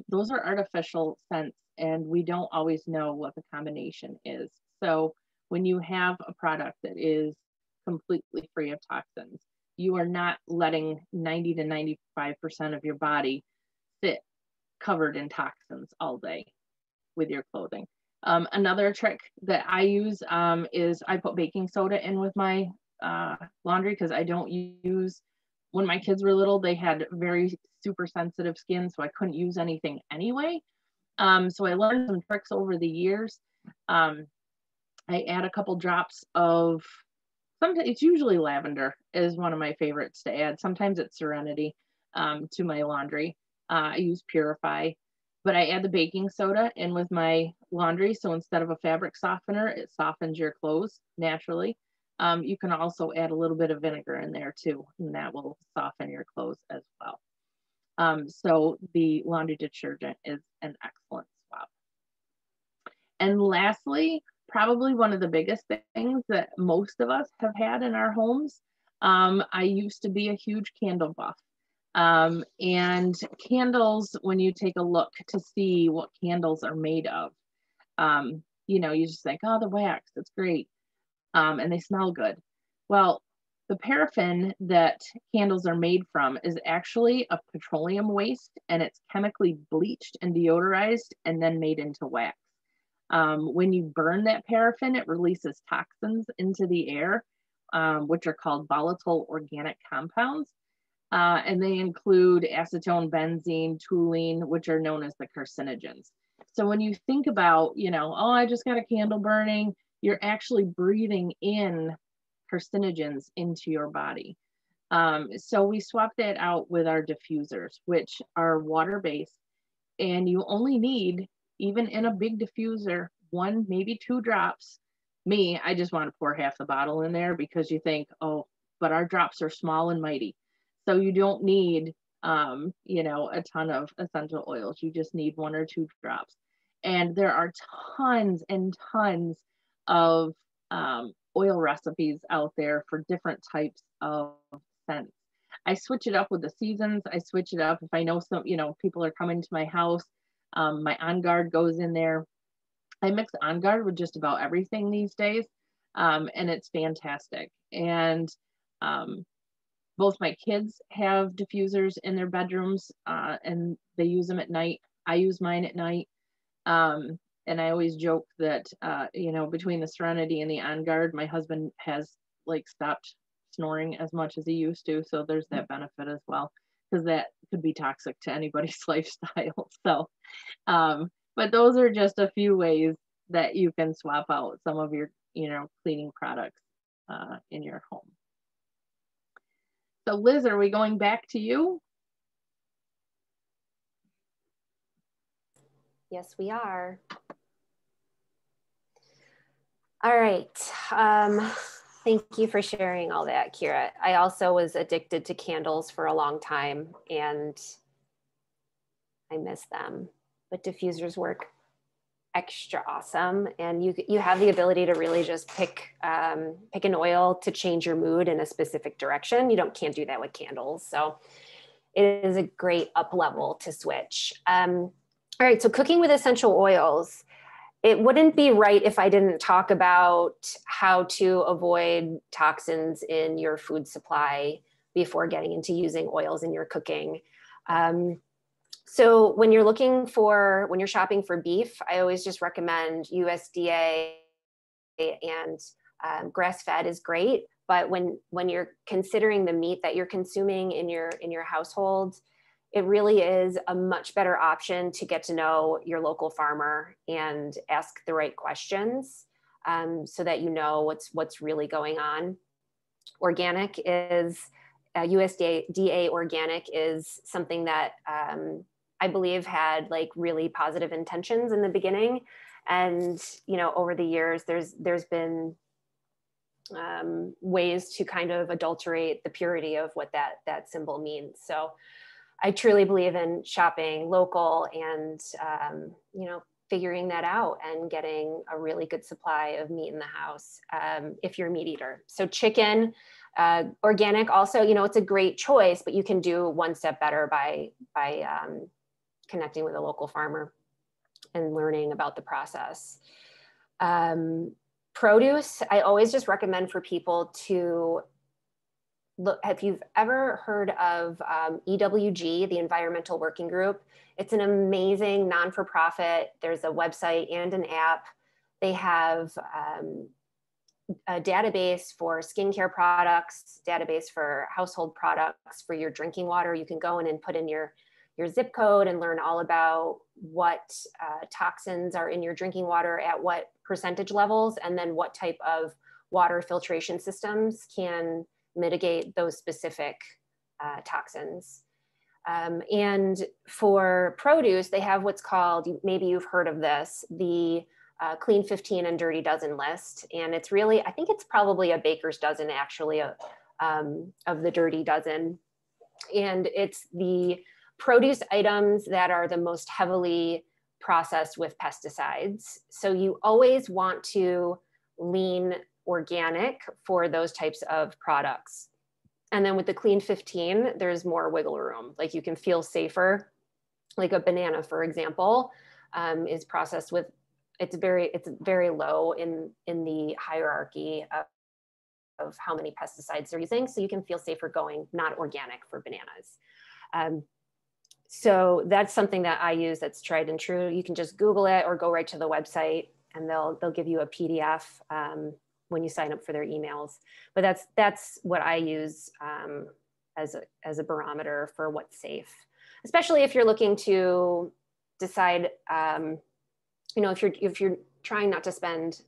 those are artificial scents, and we don't always know what the combination is. So when you have a product that is completely free of toxins, you are not letting 90 to 95% of your body sit covered in toxins all day with your clothing. Another trick that I use is I put baking soda in with my laundry, because I don't use, when my kids were little, they had very super sensitive skin, so I couldn't use anything anyway. So I learned some tricks over the years. I add a couple drops of, sometimes it's usually lavender is one of my favorites to add. Sometimes it's Serenity to my laundry. I use Purify, but I add the baking soda in with my laundry. So instead of a fabric softener, it softens your clothes naturally. You can also add a little bit of vinegar in there too, and that will soften your clothes as well. So the laundry detergent is an excellent swap. And lastly, probably one of the biggest things that most of us have had in our homes, I used to be a huge candle buff. And candles, when you take a look to see what candles are made of, you know, you just think, oh, the wax, it's great. And they smell good. Well, the paraffin that candles are made from is actually a petroleum waste, and it's chemically bleached and deodorized and then made into wax. When you burn that paraffin, it releases toxins into the air, which are called volatile organic compounds. And they include acetone, benzene, toluene, which are known as the carcinogens. So when you think about, you know, oh, I just got a candle burning, you're actually breathing in carcinogens into your body. So we swap that out with our diffusers, which are water-based, and you only need, even in a big diffuser, 1, maybe 2 drops. Me, I just want to pour half the bottle in there, because you think, oh, but our drops are small and mighty. So you don't need, you know, a ton of essential oils. You just need 1 or 2 drops. And there are tons and tons of oil recipes out there for different types of scents. I switch it up with the seasons. I switch it up if I know some, you know, people are coming to my house. My On Guard goes in there. I mix On Guard with just about everything these days, and it's fantastic. And both my kids have diffusers in their bedrooms, and they use them at night. I use mine at night. And I always joke that, you know, between the Serenity and the On Guard, my husband has like stopped snoring as much as he used to. So there's that benefit as well, because that could be toxic to anybody's lifestyle. So, but those are just a few ways that you can swap out some of your, you know, cleaning products in your home. So Liz, are we going back to you? Yes, we are. All right. Thank you for sharing all that, Kira. I also was addicted to candles for a long time and I miss them, but diffusers work extra awesome. And you have the ability to really just pick an oil to change your mood in a specific direction. Can't do that with candles. So it is a great up level to switch. All right, so cooking with essential oils. It wouldn't be right if I didn't talk about how to avoid toxins in your food supply before getting into using oils in your cooking. So when you're shopping for beef, I always just recommend USDA, and grass-fed is great. But when you're considering the meat that you're consuming in your household, it really is a much better option to get to know your local farmer and ask the right questions, so that you know what's really going on. Organic is USDA organic is something that I believe had like really positive intentions in the beginning, and over the years there's been ways to kind of adulterate the purity of what that symbol means. So I truly believe in shopping local and, figuring that out and getting a really good supply of meat in the house if you're a meat eater. So chicken, organic also, it's a great choice, but you can do one step better by connecting with a local farmer and learning about the process. Produce, I always just recommend for people to look. If you've ever heard of EWG, the Environmental Working Group, it's an amazing non-for-profit. There's a website and an app. They have a database for skincare products, database for household products, for your drinking water. You can go in and put in your zip code and learn all about what toxins are in your drinking water at what percentage levels, and then what type of water filtration systems can mitigate those specific toxins. And for produce, they have what's called, maybe you've heard of this, the Clean 15 and Dirty Dozen list. And it's really, I think it's probably a baker's dozen actually of the Dirty Dozen. And it's the produce items that are the most heavily processed with pesticides. So you always want to lean organic for those types of products. And then with the Clean 15, there's more wiggle room. Like you can feel safer. Like a banana, for example, is processed with, it's very low in the hierarchy of how many pesticides they're using. So you can feel safer going not organic for bananas. So that's something that I use that's tried and true. You can just Google it or go right to the website and they'll give you a PDF when you sign up for their emails. But that's what I use as a barometer for what's safe, especially if you're looking to decide, if you're trying not to spend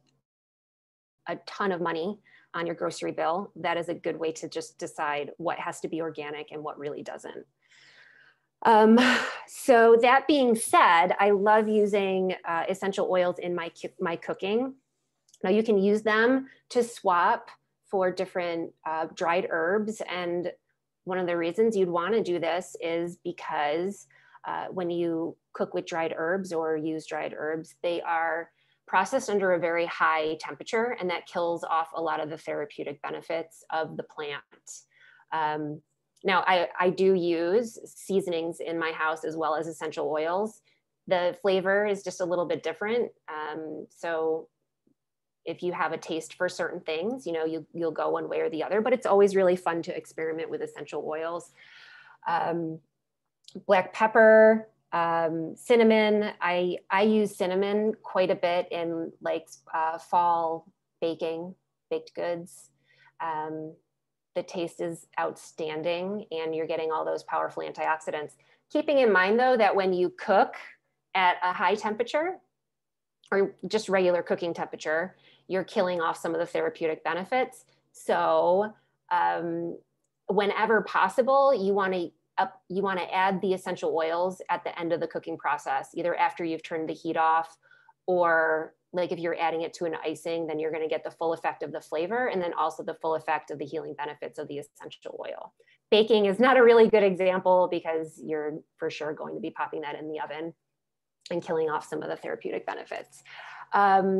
a ton of money on your grocery bill, that is a good way to just decide what has to be organic and what really doesn't. So that being said, I love using essential oils in my cooking. Now you can use them to swap for different dried herbs. And one of the reasons you'd want to do this is because when you cook with dried herbs or use dried herbs, they are processed under a very high temperature, and that kills off a lot of the therapeutic benefits of the plant. Now, I do use seasonings in my house as well as essential oils. The flavor is just a little bit different. So if you have a taste for certain things, you know, you'll go one way or the other, but it's always really fun to experiment with essential oils. Black pepper, cinnamon. I use cinnamon quite a bit in like fall baking, baked goods. The taste is outstanding and you're getting all those powerful antioxidants. Keeping in mind though, that when you cook at a high temperature or just regular cooking temperature, you're killing off some of the therapeutic benefits. So whenever possible, you want to add the essential oils at the end of the cooking process, either after you've turned the heat off, or like if you're adding it to an icing, then you're going to get the full effect of the flavor and then also the full effect of the healing benefits of the essential oil. Baking is not a really good example because you're for sure going to be popping that in the oven and killing off some of the therapeutic benefits.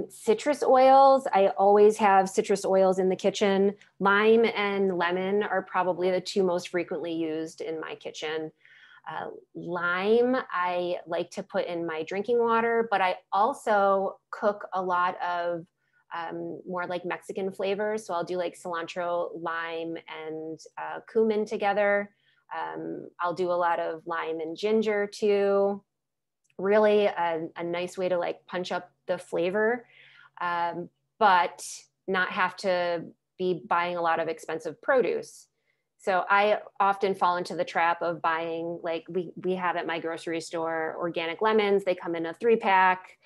Citrus oils, I always have citrus oils in the kitchen. Lime and lemon are probably the two most frequently used in my kitchen. Lime, I like to put in my drinking water, but I also cook a lot of more like Mexican flavors. So I'll do like cilantro, lime, and cumin together. I'll do a lot of lime and ginger too. Really a nice way to like punch up the flavor, but not have to be buying a lot of expensive produce. So I often fall into the trap of buying, like we have at my grocery store, organic lemons. They come in a 3-pack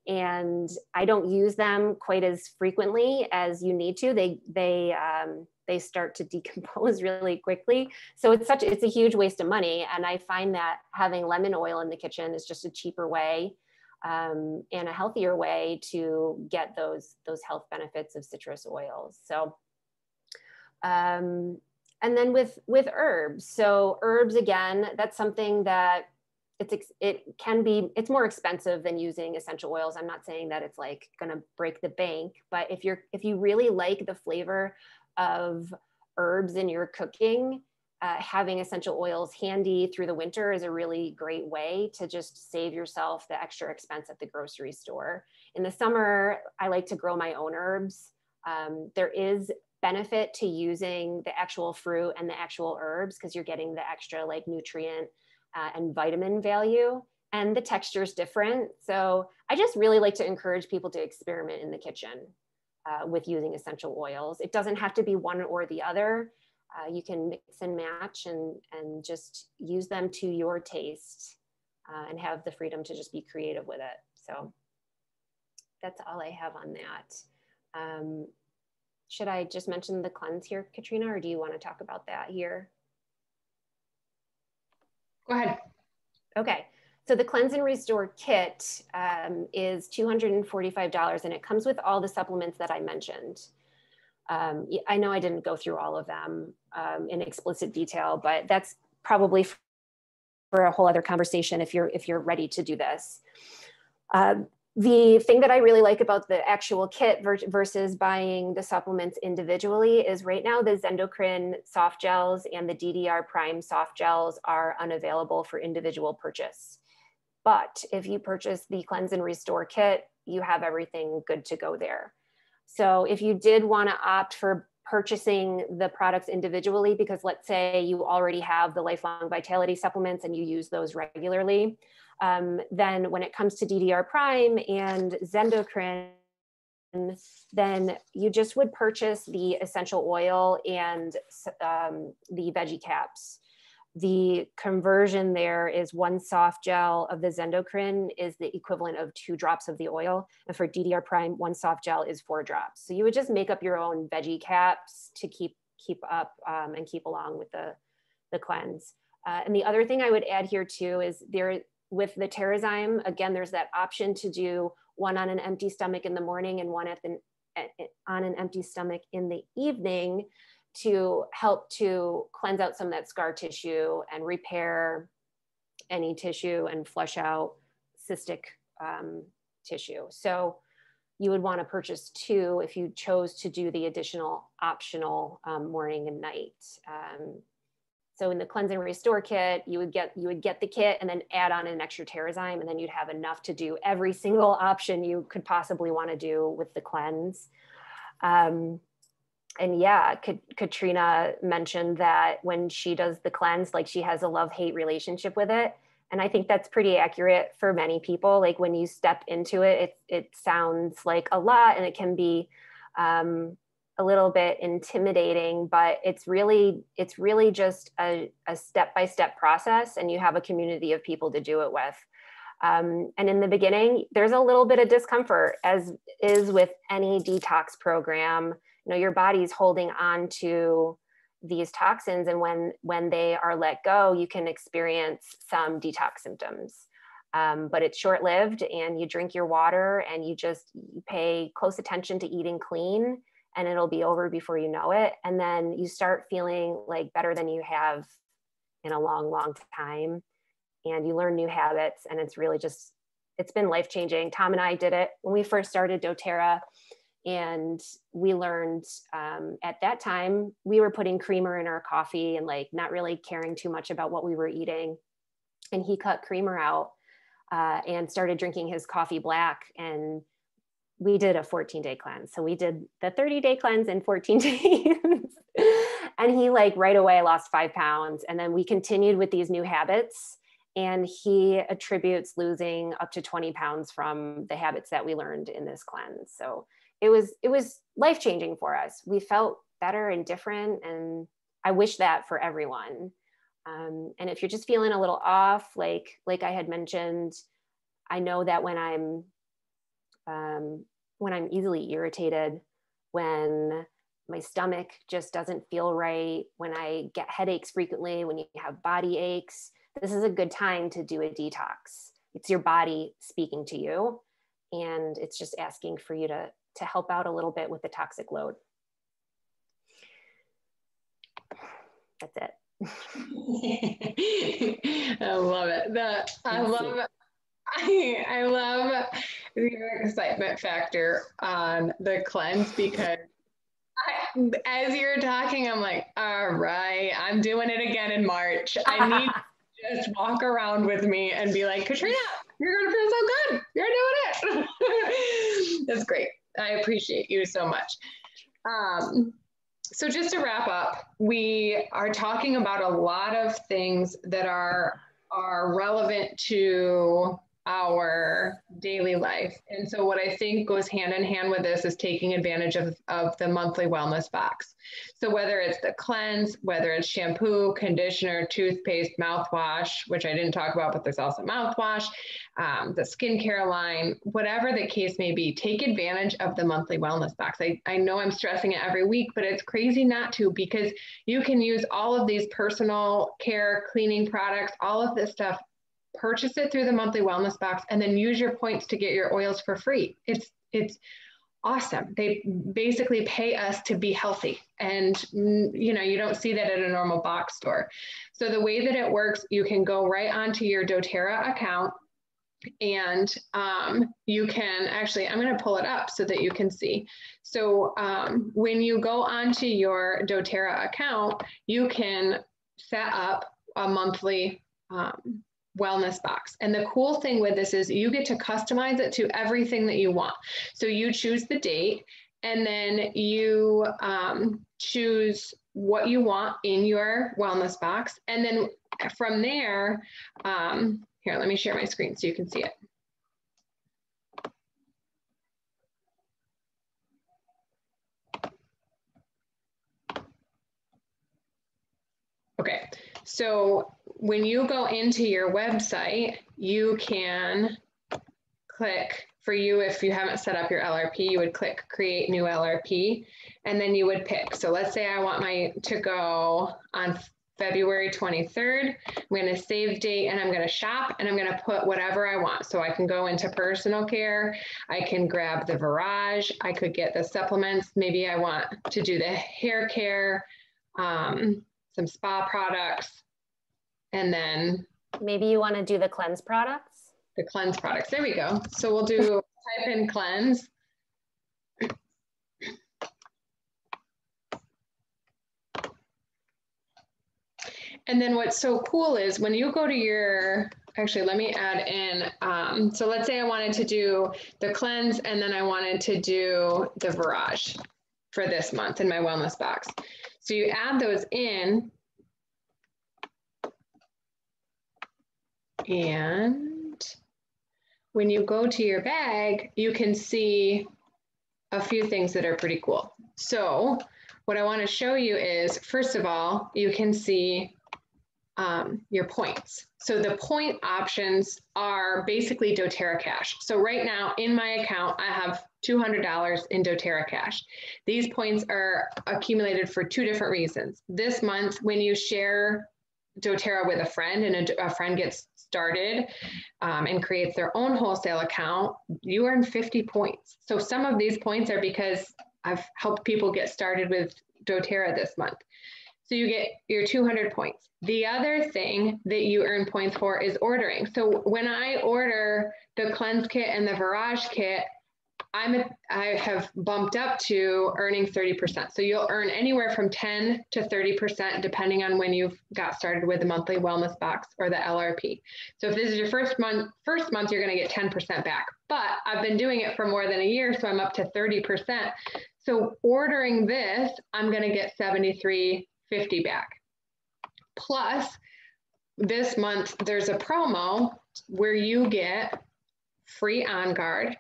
and I don't use them quite as frequently as you need to. They start to decompose really quickly. So it's a huge waste of money. And I find that having lemon oil in the kitchen is just a cheaper way and a healthier way to get those health benefits of citrus oils. So, and then with herbs. So herbs, again, that's something that it's more expensive than using essential oils. I'm not saying that it's like gonna break the bank, but if you really like the flavor of herbs in your cooking, having essential oils handy through the winter is a really great way to just save yourself the extra expense at the grocery store. In the summer, I like to grow my own herbs. There is benefit to using the actual fruit and the actual herbs because you're getting the extra like nutrient and vitamin value, and the texture is different. So I just really like to encourage people to experiment in the kitchen with using essential oils. It doesn't have to be one or the other. You can mix and match and just use them to your taste and have the freedom to just be creative with it. So that's all I have on that. Should I just mention the cleanse here, Katrina, or do you want to talk about that here? Go ahead. Okay. So the Cleanse and Restore kit is $245 and it comes with all the supplements that I mentioned. I know I didn't go through all of them in explicit detail, but that's probably for a whole other conversation if you're ready to do this. The thing that I really like about the actual kit versus buying the supplements individually is right now the Zendocrine soft gels and the DDR Prime soft gels are unavailable for individual purchase. But if you purchase the Cleanse and Restore kit, you have everything good to go there. So if you did want to opt for purchasing the products individually, because let's say you already have the Lifelong Vitality supplements and you use those regularly, then when it comes to DDR Prime and Zendocrine, then you just would purchase the essential oil and the veggie caps. The conversion there is 1 soft gel of the Zendocrine is the equivalent of 2 drops of the oil. And for DDR Prime, 1 soft gel is 4 drops. So you would just make up your own veggie caps to keep up and keep along with the cleanse. And the other thing I would add here too is with the Terrazyme, again, there's that option to do one on an empty stomach in the morning and one on an empty stomach in the evening to help to cleanse out some of that scar tissue and repair any tissue and flush out cystic tissue. So you would want to purchase 2 if you chose to do the additional optional morning and night. So in the Cleanse and Restore kit, you would get the kit and then add on an extra Terrazyme, and then you'd have enough to do every single option you could possibly want to do with the cleanse. And yeah, Katrina mentioned that when she does the cleanse, like she has a love-hate relationship with it. And I think that's pretty accurate for many people. Like when you step into it, it sounds like a lot, and it can be a little bit intimidating, but it's really just a step-by-step process, and you have a community of people to do it with. And in the beginning, there's a little bit of discomfort, as is with any detox program. You know, your body's holding on to these toxins, and when they are let go, you can experience some detox symptoms. But it's short-lived, and you drink your water, and you pay close attention to eating clean, and it'll be over before you know it. And then you start feeling like better than you have in a long, long time. And you learn new habits, and it's really just, it's been life-changing. Tom and I did it when we first started doTERRA, and we learned at that time, we were putting creamer in our coffee and like not really caring too much about what we were eating. And he cut creamer out and started drinking his coffee black. And we did a 14-day cleanse. So we did the 30-day cleanse in 14 days. And he like right away lost 5 pounds. And then we continued with these new habits. And he attributes losing up to 20 pounds from the habits that we learned in this cleanse. So it was life-changing for us. We felt better and different. And I wish that for everyone. And if you're just feeling a little off, like I had mentioned, I know that when I'm easily irritated, when my stomach just doesn't feel right, when I get headaches frequently, when you have body aches, this is a good time to do a detox. It's your body speaking to you, and it's just asking for you to help out a little bit with the toxic load. That's it. I love it. I love your excitement factor on the cleanse, because as you're talking, I'm like, all right, I'm doing it again in March. I need to just walk around with me and be like, Katrina, you're going to feel so good. You're doing it. That's great. I appreciate you so much. So just to wrap up, we are talking about a lot of things that are relevant to our daily life. And so what I think goes hand in hand with this is taking advantage of the monthly wellness box. So whether it's the cleanse, whether it's shampoo, conditioner, toothpaste, mouthwash, which I didn't talk about, but there's also mouthwash, the skincare line, whatever the case may be, take advantage of the monthly wellness box. I know I'm stressing it every week, but it's crazy not to, because you can use all of these personal care, cleaning products, all of this stuff, purchase it through the monthly wellness box, and then use your points to get your oils for free. It's awesome. They basically pay us to be healthy, and you don't see that at a normal box store. So the way that it works, you can go right onto your doTERRA account, and you can actually, I'm going to pull it up so that you can see. So when you go onto your doTERRA account, you can set up a monthly wellness box. And the cool thing with this is you get to customize it to everything that you want. So you choose the date, and then you choose what you want in your wellness box. And then from there, here, let me share my screen so you can see it. Okay, so when you go into your website, you can click, for you, if you haven't set up your LRP, you would click create new LRP, and then you would pick. So let's say I want my to go on February 23rd. I'm going to save date, and I'm going to shop, and I'm going to put whatever I want. So I can go into personal care. I can grab the Virage. I could get the supplements. Maybe I want to do the hair care, some spa products, and then maybe you want to do the cleanse products. The cleanse products. There we go. So we'll do type in cleanse. And then what's so cool is when you go to your, actually, let me add in, so let's say I wanted to do the cleanse and then I wanted to do the Virage for this month in my wellness box. So you add those in, and when you go to your bag, you can see a few things that are pretty cool. So what I want to show you is, first of all, you can see your points. So the point options are basically doTERRA Cash. So right now in my account, I have $200 in doTERRA Cash. These points are accumulated for two different reasons. This month, when you share doTERRA with a friend and a friend gets started and creates their own wholesale account, you earn 50 points. So some of these points are because I've helped people get started with doTERRA this month. So you get your 200 points. The other thing that you earn points for is ordering. So when I order the cleanse kit and the Virage kit, I have bumped up to earning 30%. So you'll earn anywhere from 10 to 30% depending on when you've got started with the monthly wellness box or the LRP. So if this is your first month, you're going to get 10% back. But I've been doing it for more than a year, so I'm up to 30%. So ordering this, I'm going to get $73.50 back. Plus, this month there's a promo where you get free On Guard,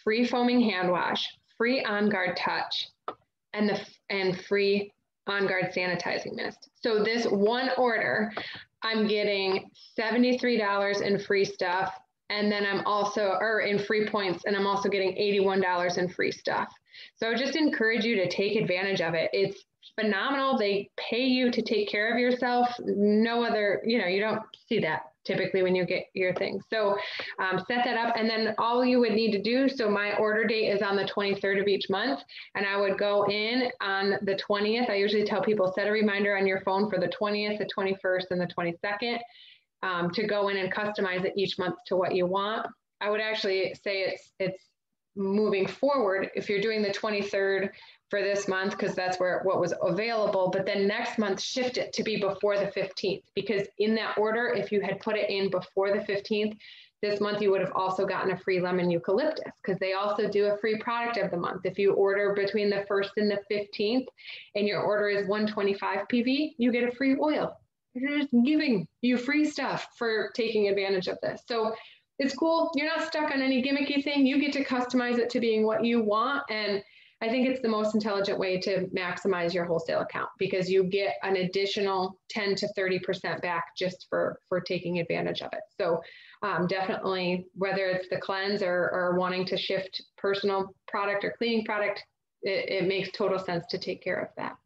free foaming hand wash, free On Guard touch, and free On Guard sanitizing mist. So this one order, I'm getting $73 in free stuff, and then I'm also, or in free points, and I'm also getting $81 in free stuff. So I just encourage you to take advantage of it. It's phenomenal. They pay you to take care of yourself. No other, you don't see that typically when you get your thing. So set that up, and then all you would need to do, so my order date is on the 23rd of each month, and I would go in on the 20th. I usually tell people, set a reminder on your phone for the 20th, the 21st, and the 22nd to go in and customize it each month to what you want. I would actually say it's moving forward if you're doing the 23rd for this month, because that's what was available, but then next month shift it to be before the 15th, because in that order, if you had put it in before the 15th, this month you would have also gotten a free lemon eucalyptus, because they also do a free product of the month. If you order between the 1st and the 15th and your order is 125 PV, you get a free oil. They're just giving you free stuff for taking advantage of this. So it's cool. You're not stuck on any gimmicky thing. You get to customize it to being what you want. And I think it's the most intelligent way to maximize your wholesale account, because you get an additional 10 to 30% back just for taking advantage of it. So definitely, whether it's the cleanse or wanting to shift personal product or cleaning product, it makes total sense to take care of that.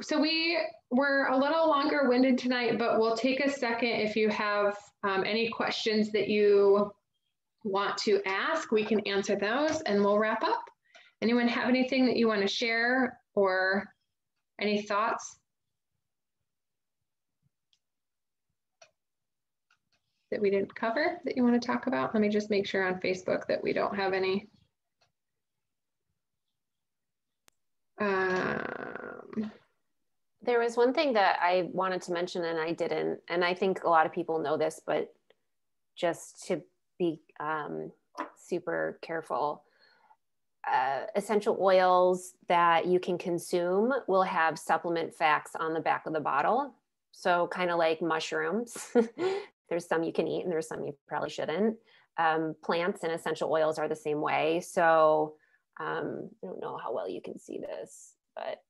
So we were a little longer winded tonight, but we'll take a second. If you have any questions that you want to ask, we can answer those and we'll wrap up. Anyone have anything that you want to share or any thoughts that we didn't cover that you want to talk about? Let me just make sure on Facebook that we don't have any. There was one thing that I wanted to mention and I didn't, and I think a lot of people know this, but just to be super careful, essential oils that you can consume will have supplement facts on the back of the bottle. So kind of like mushrooms, there's some you can eat and there's some you probably shouldn't. Plants and essential oils are the same way. So I don't know how well you can see this, but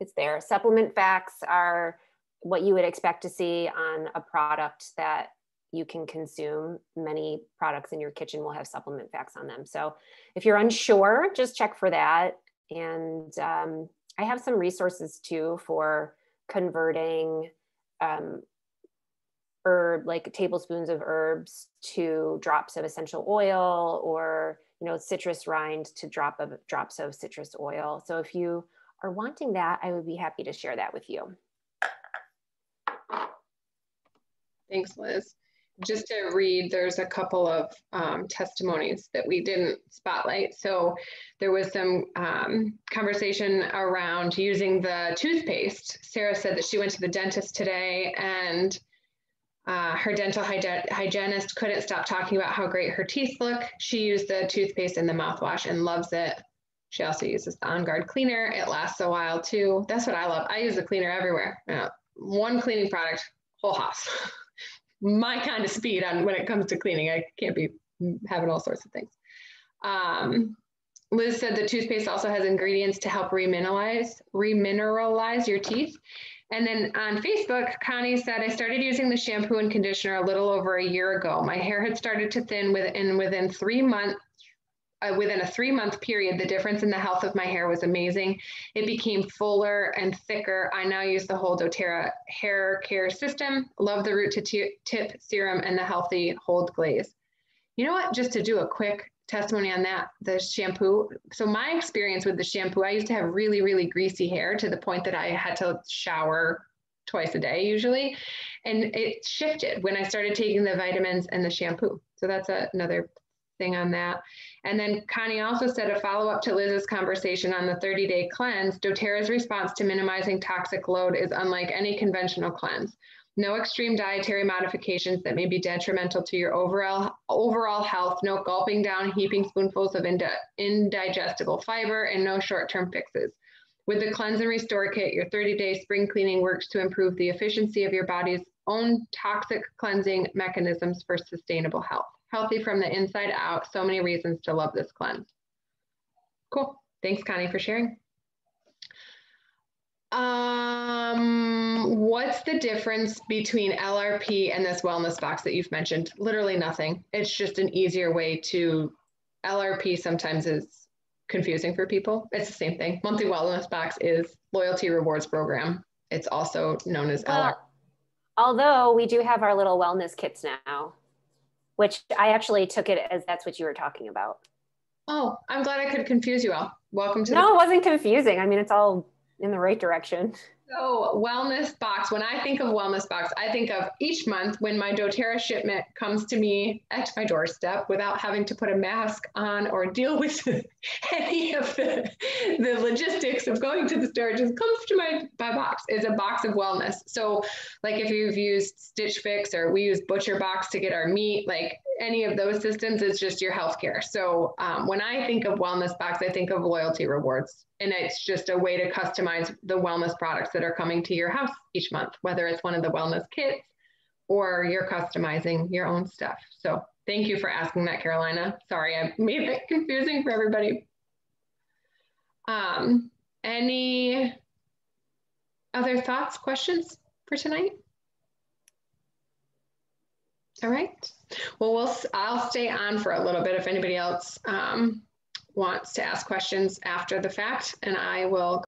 it's there. Supplement facts are what you would expect to see on a product that you can consume. Many products in your kitchen will have supplement facts on them. So if you're unsure, just check for that. And I have some resources too for converting like tablespoons of herbs to drops of essential oil, or citrus rind to drops of citrus oil. So if you are wanting that, I would be happy to share that with you. Thanks, Liz. just to read, there's a couple of testimonies that we didn't spotlight. So there was some conversation around using the toothpaste. Sarah said that she went to the dentist today, and her dental hygienist couldn't stop talking about how great her teeth look. She used the toothpaste and the mouthwash and loves it. She also uses the On Guard cleaner. It lasts a while too. That's what I love. I use the cleaner everywhere. One cleaning product, whole house. My kind of speed on when it comes to cleaning. I can't be having all sorts of things. Liz said the toothpaste also has ingredients to help remineralize your teeth. And then on Facebook, Connie said, I started using the shampoo and conditioner a little over a year ago. My hair had started to thin within a 3-month period, the difference in the health of my hair was amazing. It became fuller and thicker. I now use the whole doTERRA hair care system. Love the root to tip serum and the healthy hold glaze. You know what, just to do a quick testimony on that, the shampoo. So my experience with the shampoo, I used to have really, really greasy hair to the point that I had to shower twice a day usually. And it shifted when I started taking the vitamins and the shampoo. So that's another thing on that. And then Connie also said a follow-up to Liz's conversation on the 30-day cleanse, doTERRA's response to minimizing toxic load is unlike any conventional cleanse. No extreme dietary modifications that may be detrimental to your overall health, no gulping down heaping spoonfuls of indigestible fiber, and no short-term fixes. With the Cleanse and Restore Kit, your 30-day spring cleaning works to improve the efficiency of your body's own toxic cleansing mechanisms for sustainable health. Healthy from the inside out. So many reasons to love this cleanse. Cool. Thanks, Connie, for sharing. What's the difference between LRP and this wellness box that you've mentioned? Literally nothing. It's just an easier way to, LRP sometimes is confusing for people. It's the same thing. Monthly wellness box is loyalty rewards program. It's also known as LRP. Although we do have our little wellness kits now, which I actually took it as that's what you were talking about. Oh, I'm glad I could confuse you all. Welcome to No, it wasn't confusing. I mean, it's all in the right direction. So wellness box, when I think of wellness box, I think of each month when my doTERRA shipment comes to me at my doorstep without having to put a mask on or deal with any of the logistics of going to the store. It just comes to my box. It's a box of wellness. So like if you've used Stitch Fix or we use Butcher Box to get our meat, like any of those systems, it's just your healthcare. So when I think of wellness box, I think of loyalty rewards. And it's just a way to customize the wellness products that are coming to your house each month, whether it's one of the wellness kits or you're customizing your own stuff. So thank you for asking that, Carolina. Sorry, I made it confusing for everybody. Any other thoughts, questions for tonight? All right. Well, I'll stay on for a little bit if anybody else wants to ask questions after the fact, and I will